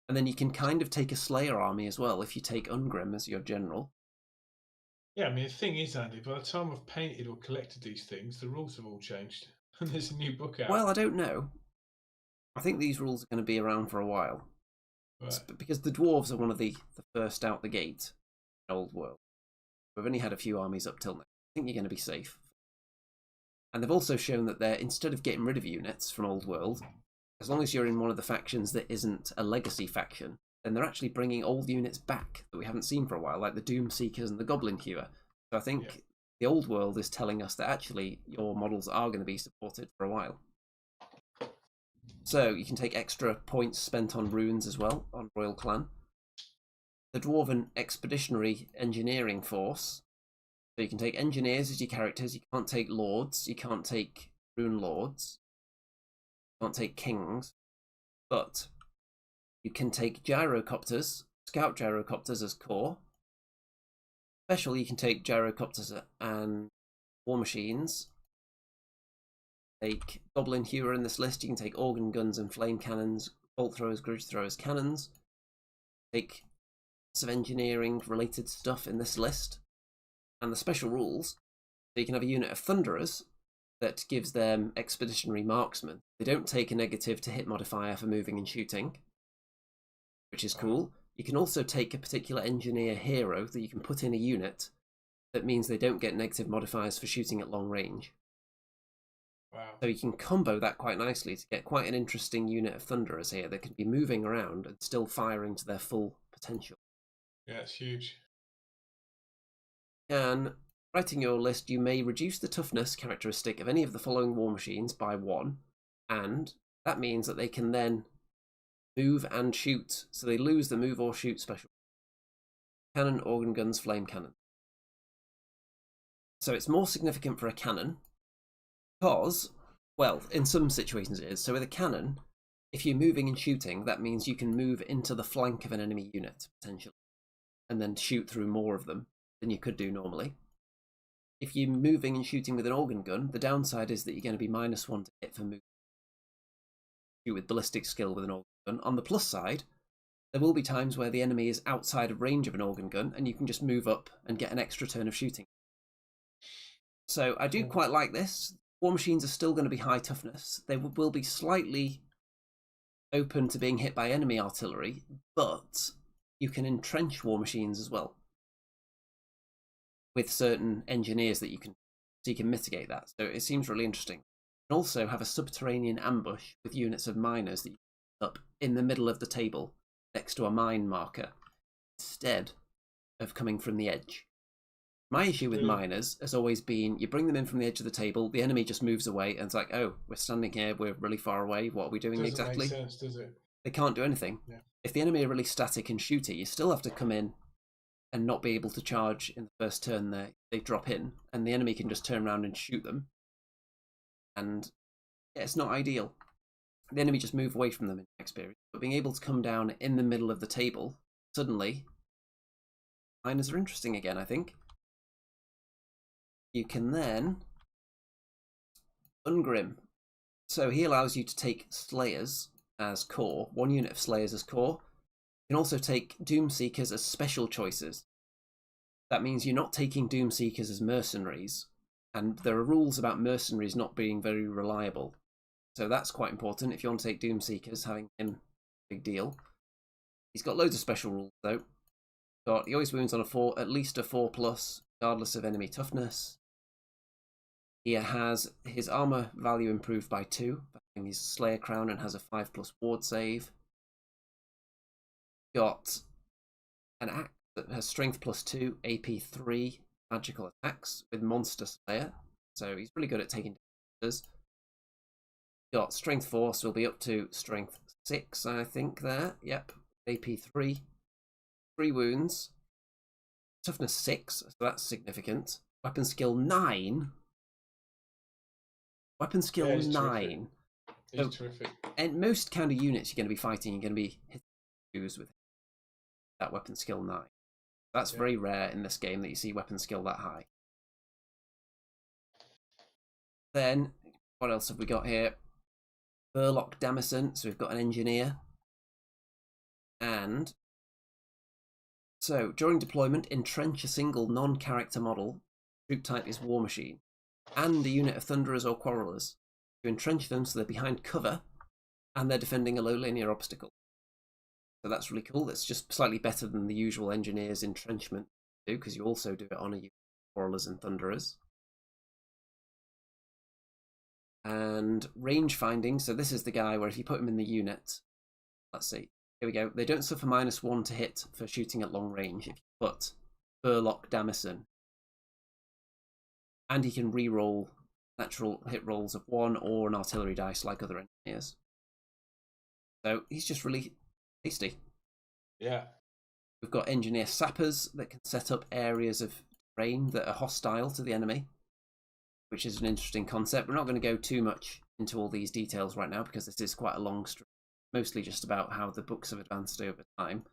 And then you can kind of take a Slayer army as well if you take Ungrim as your general. Yeah, I mean, the thing is, Andy, by the time I've painted or collected these things, the rules have all changed. And there's a new book out. Well, I don't know. I think these rules are going to be around for a while. Right. Because the dwarves are one of the first out the gate in Old World. We've only had a few armies up till now. I think you're going to be safe. And they've also shown that they're, instead of getting rid of units from Old World, as long as you're in one of the factions that isn't a legacy faction, then they're actually bringing old units back that we haven't seen for a while, like the Doom Seekers and the Goblin Hewer. So I think the Old World is telling us that actually your models are going to be supported for a while. So you can take extra points spent on runes as well, on Royal Clan. The Dwarven Expeditionary Engineering Force. So you can take engineers as your characters. You can't take lords. You can't take rune lords. You can't take kings. But you can take gyrocopters, scout gyrocopters as core. Special, you can take gyrocopters and war machines. Take Goblin Hewer in this list. You can take organ guns and flame cannons, bolt throwers, grudge throwers, cannons. Take lots of engineering related stuff in this list. And the special rules, so you can have a unit of Thunderers that gives them Expeditionary Marksmen. They don't take a negative to hit modifier for moving and shooting, which is cool. You can also take a particular engineer hero that you can put in a unit that means they don't get negative modifiers for shooting at long range. Wow. So you can combo that quite nicely to get quite an interesting unit of Thunderers here that can be moving around and still firing to their full potential. Yeah, it's huge. And writing your list, you may reduce the toughness characteristic of any of the following war machines by 1, and that means that they can then move and shoot, so they lose the move or shoot special. Cannon, organ guns, flame cannon. So it's more significant for a cannon because, well, in some situations it is. So with a cannon, if you're moving and shooting, that means you can move into the flank of an enemy unit, potentially, and then shoot through more of them than you could do normally. If you're moving and shooting with an organ gun, the downside is that you're going to be -1 to hit for movement. Shoot with ballistic skill with an organ gun. On the plus side, there will be times where the enemy is outside of range of an organ gun, and you can just move up and get an extra turn of shooting. So I do quite like this. War machines are still going to be high toughness. They will be slightly open to being hit by enemy artillery, but you can entrench war machines as well with certain engineers that you can mitigate that. So it seems really interesting. You can also have a subterranean ambush with units of miners that you put up in the middle of the table next to a mine marker instead of coming from the edge. My issue with miners has always been you bring them in from the edge of the table, the enemy just moves away, and it's like, oh, we're standing here, we're really far away, what are we doing exactly? Doesn't make sense, does it? They can't do anything. Yeah. If the enemy are really static and shooty, you still have to come in and not be able to charge in the first turn they drop in, and the enemy can just turn around and shoot them. And yeah, it's not ideal. The enemy just move away from them in my experience. But being able to come down in the middle of the table, suddenly, miners are interesting again, I think. You can then Ungrim. So he allows you to take Slayers as core, 1 unit of Slayers as core. You can also take Doom Seekers as special choices. That means you're not taking Doom Seekers as mercenaries, and there are rules about mercenaries not being very reliable. So that's quite important if you want to take Doom Seekers, having him, big deal. He's got loads of special rules though. He always wounds on a 4, at least a 4+, regardless of enemy toughness. He has his armor value improved by 2, having his Slayer Crown, and has a 5+ ward save. Got an axe that has strength +2, AP 3, magical attacks with Monster Slayer. So he's really good at taking monsters. Got strength 4, so we'll be up to strength 6, I think there. Yep, AP 3. 3 wounds. Toughness 6, so that's significant. Weapon skill 9. Weapon skill 9. He's terrific. And most kind of units you're going to be fighting, you're going to be hitting with that weapon skill 9. That's very rare in this game that you see weapon skill that high. Then, what else have we got here? Burlock Damison, so we've got an engineer. And so, during deployment, entrench a single non-character model. Troop type is War Machine. And a unit of Thunderers or Quarrelers. You entrench them so they're behind cover, and they're defending a low linear obstacle. So that's really cool. That's just slightly better than the usual engineer's entrenchment do, because you also do it on a unit of Quarrelers and Thunderers. And range finding, so this is the guy where if you put him in the unit, let's see, here we go, they don't suffer -1 to hit for shooting at long range if you put Burlock Damison. And he can re-roll natural hit rolls of 1 or an artillery dice like other engineers. So he's just really tasty. Yeah. We've got engineer sappers that can set up areas of terrain that are hostile to the enemy, which is an interesting concept. We're not going to go too much into all these details right now because this is quite a long story, mostly just about how the books have advanced over time.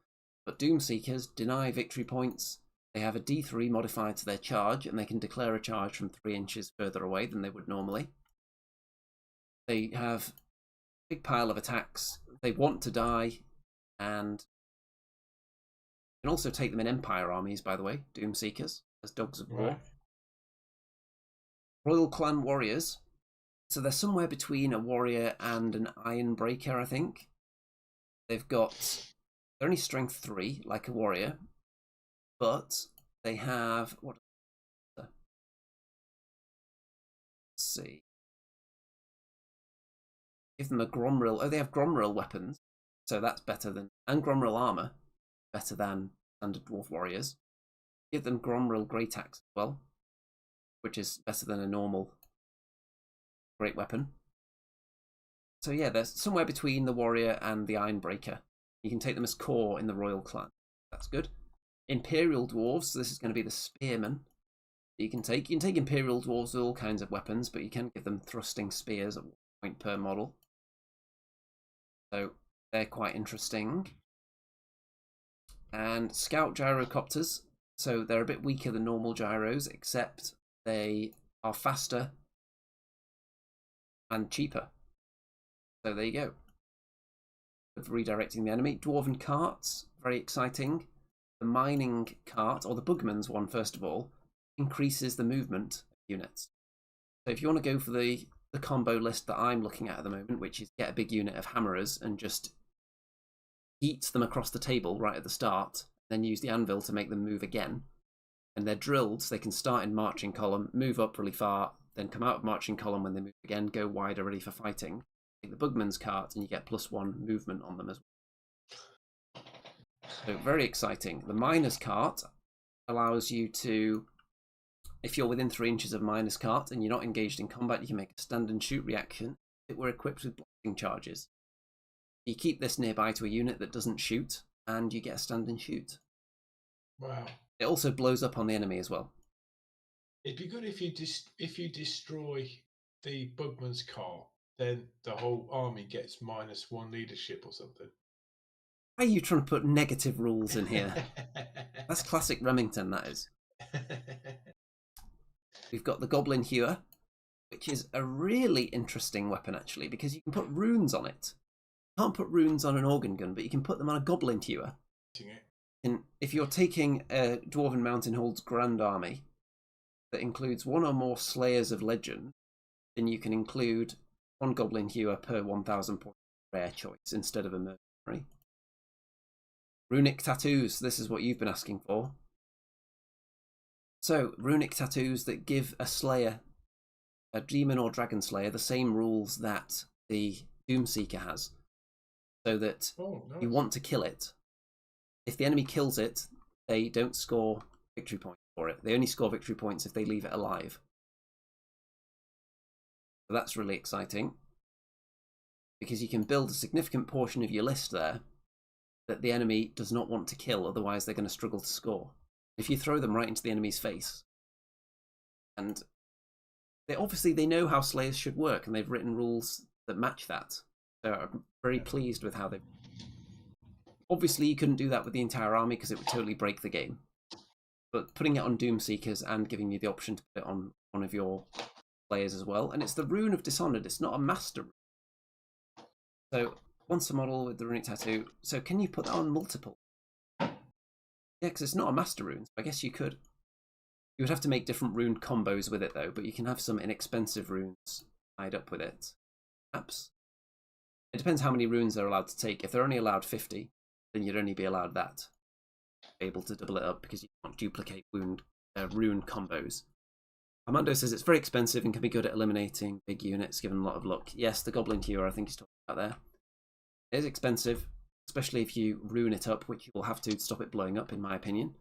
But Doomseekers deny victory points. They have a D3 modifier to their charge, and they can declare a charge from 3 inches further away than they would normally. They have a big pile of attacks. They want to die, and you can also take them in Empire armies, by the way, Doomseekers, as dogs of war. Right. Royal Clan Warriors. So they're somewhere between a warrior and an Ironbreaker, I think. They're only strength 3, like a warrior. But they have let's see. Give them a Gromril. Oh, they have Gromril weapons, so that's better than, and Gromril armor, better than standard dwarf warriors. Give them Gromril great axe as well, which is better than a normal great weapon. So yeah, they're somewhere between the warrior and the Ironbreaker. You can take them as core in the Royal Clan. That's good. Imperial Dwarves, so this is going to be the Spearmen. You can take Imperial Dwarves with all kinds of weapons, but you can give them thrusting spears at 1 point per model. So they're quite interesting. And Scout Gyrocopters, so they're a bit weaker than normal gyros, except they are faster and cheaper. So there you go. With redirecting the enemy. Dwarven Carts, very exciting. The mining cart, or the Bugman's one first of all, increases the movement of units. So if you want to go for the combo list that I'm looking at the moment, which is get a big unit of hammerers and just eat them across the table right at the start, then use the anvil to make them move again. And they're drilled, so they can start in marching column, move up really far, then come out of marching column when they move again, go wider, ready for fighting. Take the Bugman's cart and you get +1 movement on them as well. So very exciting. The Miner's Cart allows you to, if you're within 3 inches of Miner's Cart and you're not engaged in combat, you can make a stand and shoot reaction if it were equipped with blocking charges. You keep this nearby to a unit that doesn't shoot, and you get a stand and shoot. Wow. It also blows up on the enemy as well. It'd be good if you destroy the Bugman's car, then the whole army gets -1 leadership or something. Why are you trying to put negative rules in here? That's classic Remington, that is. We've got the Goblin Hewer, which is a really interesting weapon, actually, because you can put runes on it. You can't put runes on an organ gun, but you can put them on a Goblin Hewer. And if you're taking a Dwarven Mountain Hold's Grand Army that includes 1 or more Slayers of Legend, then you can include 1 Goblin Hewer per 1,000 points rare choice instead of a mercenary. Runic Tattoos, this is what you've been asking for. So, runic tattoos that give a Slayer, a Demon or Dragon Slayer, the same rules that the Doomseeker has. So that you want to kill it. If the enemy kills it, they don't score victory points for it. They only score victory points if they leave it alive. So that's really exciting. Because you can build a significant portion of your list there that the enemy does not want to kill, otherwise they're going to struggle to score. If you throw them right into the enemy's face, and they know how Slayers should work, and they've written rules that match that. So I'm very pleased with how they've... Obviously, you couldn't do that with the entire army because it would totally break the game. But putting it on Doomseekers and giving you the option to put it on one of your players as well. And it's the Rune of Dishonored, it's not a master rune. So, once a model with the runic tattoo. So can you put that on multiple? Yeah, because it's not a master rune, so I guess you could. You would have to make different rune combos with it though, but you can have some inexpensive runes tied up with it. Perhaps. It depends how many runes they're allowed to take. If they're only allowed 50, then you'd only be allowed that. Able to double it up because you can't duplicate rune combos. Armando says it's very expensive and can be good at eliminating big units given a lot of luck. Yes, the Goblin Hewer I think he's talking about there. It is expensive, especially if you rune it up, which you will have to stop it blowing up in my opinion.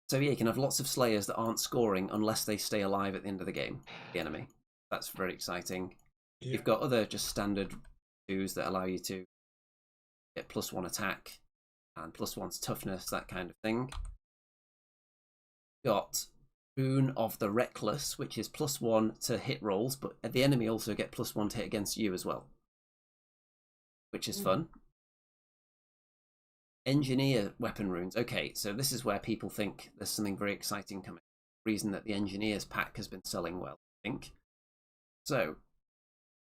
So yeah, you can have lots of Slayers that aren't scoring unless they stay alive at the end of the game, the enemy. That's very exciting. Yeah. You've got other just standard 2s that allow you to get +1 attack and +1's toughness, that kind of thing. Got Rune of the Reckless, which is +1 to hit rolls, but the enemy also get +1 to hit against you as well, which is fun. Engineer weapon runes. Okay, so this is where people think there's something very exciting coming. The reason that the Engineers pack has been selling well, I think. So,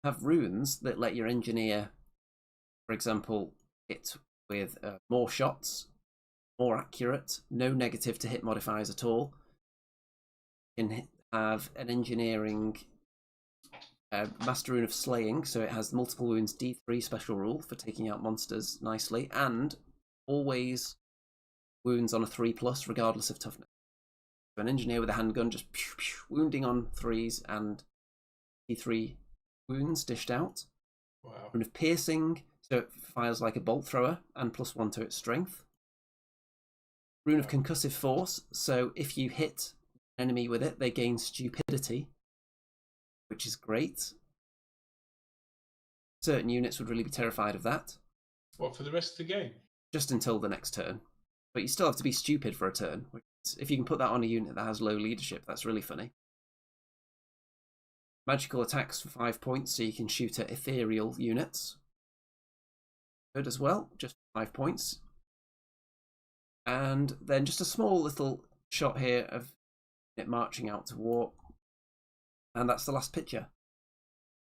have runes that let your Engineer, for example, hit with more shots, more accurate, no negative to hit modifiers at all. You can have an Engineering Master Rune of Slaying, so it has multiple wounds D3 special rule for taking out monsters nicely, and always wounds on a 3+ regardless of toughness. So an Engineer with a handgun just pew, pew, wounding on 3s and D3 wounds dished out. Wow. Rune of Piercing, so it fires like a bolt thrower and +1 to its strength. Rune of Concussive Force, so if you hit an enemy with it, they gain stupidity, which is great. Certain units would really be terrified of that. What, for the rest of the game? Just until the next turn. But you still have to be stupid for a turn. Which is, if you can put that on a unit that has low leadership, that's really funny. Magical attacks for 5 points, so you can shoot at ethereal units. Good as well, just 5 points. And then just a small little shot here of it marching out to war. And that's the last picture.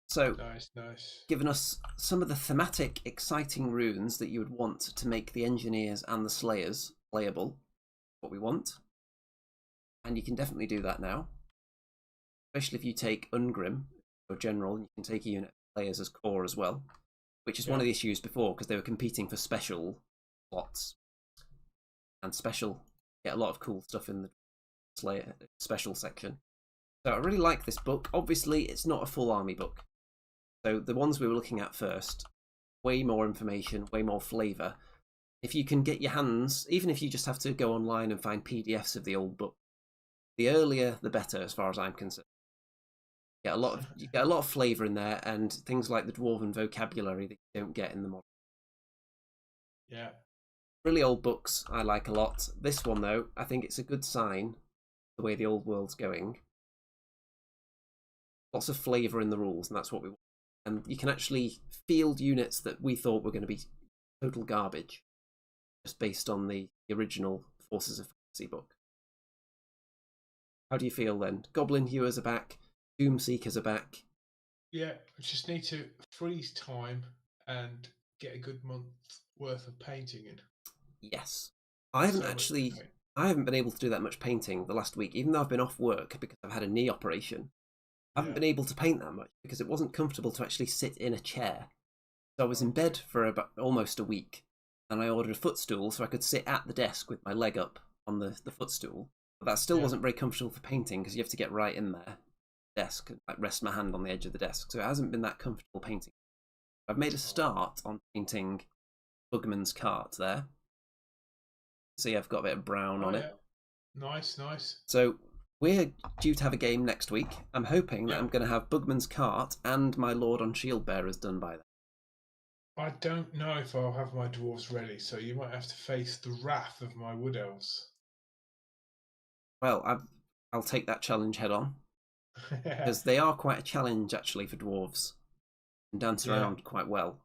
So, nice. Giving us some of the thematic, exciting runes that you would want to make the Engineers and the Slayers playable. What we want. And you can definitely do that now. Especially if you take Ungrim, or General, and you can take a unit of Players as core as well. Which is one of the issues before, because they were competing for special slots. And special, get a lot of cool stuff in the Slayer special section. So I really like this book. Obviously, it's not a full army book. So the ones we were looking at first, way more information, way more flavour. If you can get your hands, even if you just have to go online and find PDFs of the old book, the earlier the better, as far as I'm concerned. You get a lot of flavour in there, and things like the dwarven vocabulary that you don't get in the model. Yeah. Really old books I like a lot. This one though, I think it's a good sign the way the old world's going. Lots of flavour in the rules, and that's what we want. And you can actually field units that we thought were going to be total garbage, just based on the original Forces of Fantasy book. How do you feel then? Goblin Hewers are back, Doomseekers are back. Yeah, I just need to freeze time and get a good month worth of painting in. Yes. I haven't been able to do that much painting the last week, even though I've been off work because I've had a knee operation. I haven't been able to paint that much because it wasn't comfortable to actually sit in a chair. So I was in bed for about almost a week, and I ordered a footstool so I could sit at the desk with my leg up on the footstool. But that still wasn't very comfortable for painting because you have to get right in there, desk, and like rest my hand on the edge of the desk. So it hasn't been that comfortable painting. I've made a start on painting Bugman's cart there. See, I've got a bit of brown on it. Nice. So we're due to have a game next week. I'm hoping that I'm going to have Bugman's cart and my Lord on Shield Bearers done by then. I don't know if I'll have my dwarves ready, so you might have to face the wrath of my wood elves. Well, I'll take that challenge head on. Because they are quite a challenge, actually, for dwarves. And dance around quite well.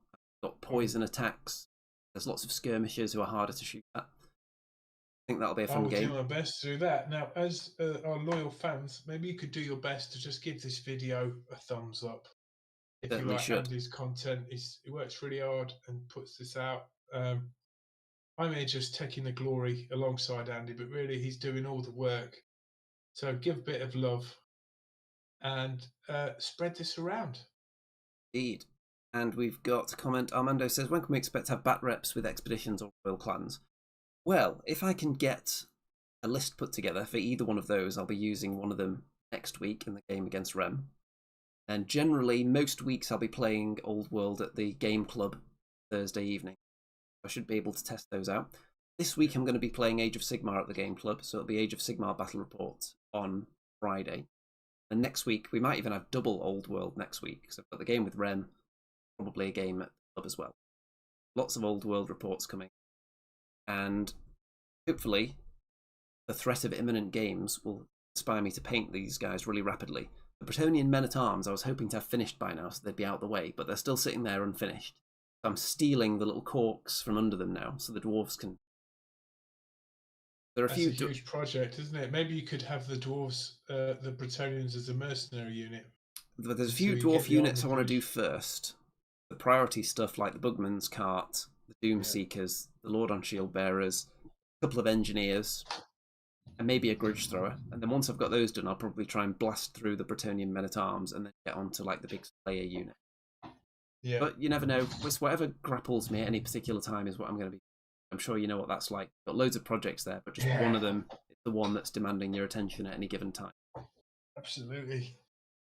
Got poison attacks. There's lots of skirmishers who are harder to shoot at. I think that'll be a fun game. I'll do my best to do that. Now, as our loyal fans, maybe you could do your best to just give this video a thumbs up. If you like Andy's content, he works really hard and puts this out. I'm here just taking the glory alongside Andy, but really he's doing all the work. So give a bit of love and spread this around. Indeed. And we've got a comment. Armando says, when can we expect to have bat reps with expeditions or royal clans? Well, if I can get a list put together for either one of those, I'll be using one of them next week in the game against Rem. And generally, most weeks I'll be playing Old World at the game club Thursday evening. I should be able to test those out. This week I'm going to be playing Age of Sigmar at the game club, so it'll be Age of Sigmar battle reports on Friday. And next week we might even have double Old World next week. So I've got the game with Rem, probably a game at the club as well. Lots of Old World reports coming. And hopefully the threat of imminent games will inspire me to paint these guys really rapidly. The Bretonnian men-at-arms I was hoping to have finished by now, so they'd be out of the way, but they're still sitting there unfinished. So I'm stealing the little corks from under them now, so the dwarves can... That's a huge project, isn't it? Maybe you could have the dwarves, the Bretonnians as a mercenary unit. But there's a few dwarf units I want to do first. The priority stuff like the Bugman's Cart, the Doom Seekers, the Lord on Shield Bearers, a couple of engineers, and maybe a grudge thrower. And then once I've got those done, I'll probably try and blast through the Bretonnian men-at-arms and then get onto like the big Slayer unit. Yeah. But you never know. Whatever grapples me at any particular time is what I'm going to be. I'm sure you know what that's like. Got loads of projects there, but just one of them is the one that's demanding your attention at any given time. Absolutely.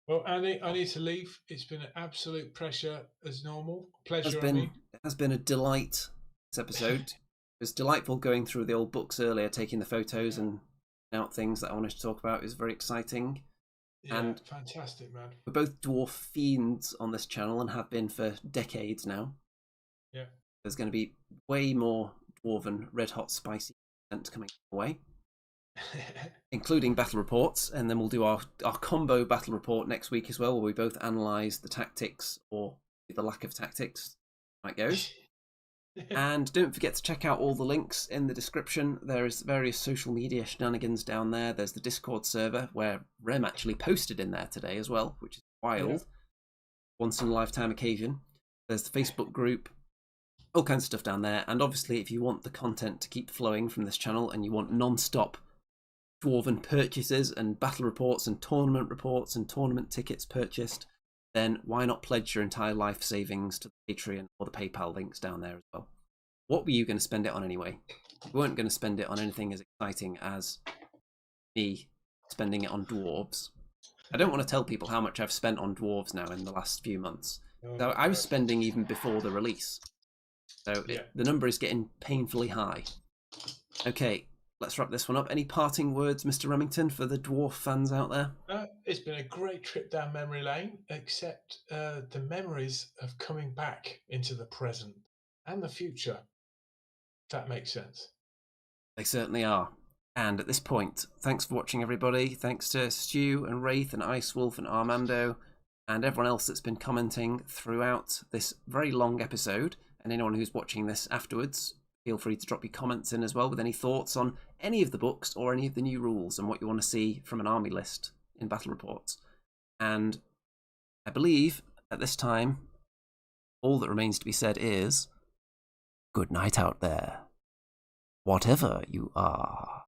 Well, Andy, I need to leave. It's been an absolute pleasure as normal. It has been a delight, this episode. It was delightful going through the old books earlier, taking the photos and out things that I wanted to talk about. It was very exciting. Yeah, and fantastic, man. We're both dwarf fiends on this channel and have been for decades now. Yeah. There's going to be way more dwarven, red hot, spicy content coming away, including battle reports, and then we'll do our combo battle report next week as well, where we both analyse the tactics or the lack of tactics. How it goes. And don't forget to check out all the links in the description. There is various social media shenanigans down there. There's the Discord server where Rem actually posted in there today as well, which is wild. Yeah. Once in a lifetime occasion. There's the Facebook group, all kinds of stuff down there. And obviously, if you want the content to keep flowing from this channel and you want non-stop dwarven purchases and battle reports and tournament reports and tournament tickets purchased, then why not pledge your entire life savings to the Patreon or the PayPal links down there as well. What were you going to spend it on anyway? You weren't going to spend it on anything as exciting as me spending it on dwarves. I don't want to tell people how much I've spent on dwarves now in the last few months. So I was spending even before the release. So the number is getting painfully high. Okay, let's wrap this one up. Any parting words, Mr. Remington, for the dwarf fans out there? It's been a great trip down memory lane, except the memories of coming back into the present and the future. If that makes sense. They certainly are. And at this point, thanks for watching, everybody. Thanks to Stu and Wraith and Ice Wolf and Armando and everyone else that's been commenting throughout this very long episode. And anyone who's watching this afterwards, feel free to drop your comments in as well with any thoughts on any of the books or any of the new rules and what you want to see from an army list in battle reports. And I believe at this time, all that remains to be said is, good night out there, whatever you are.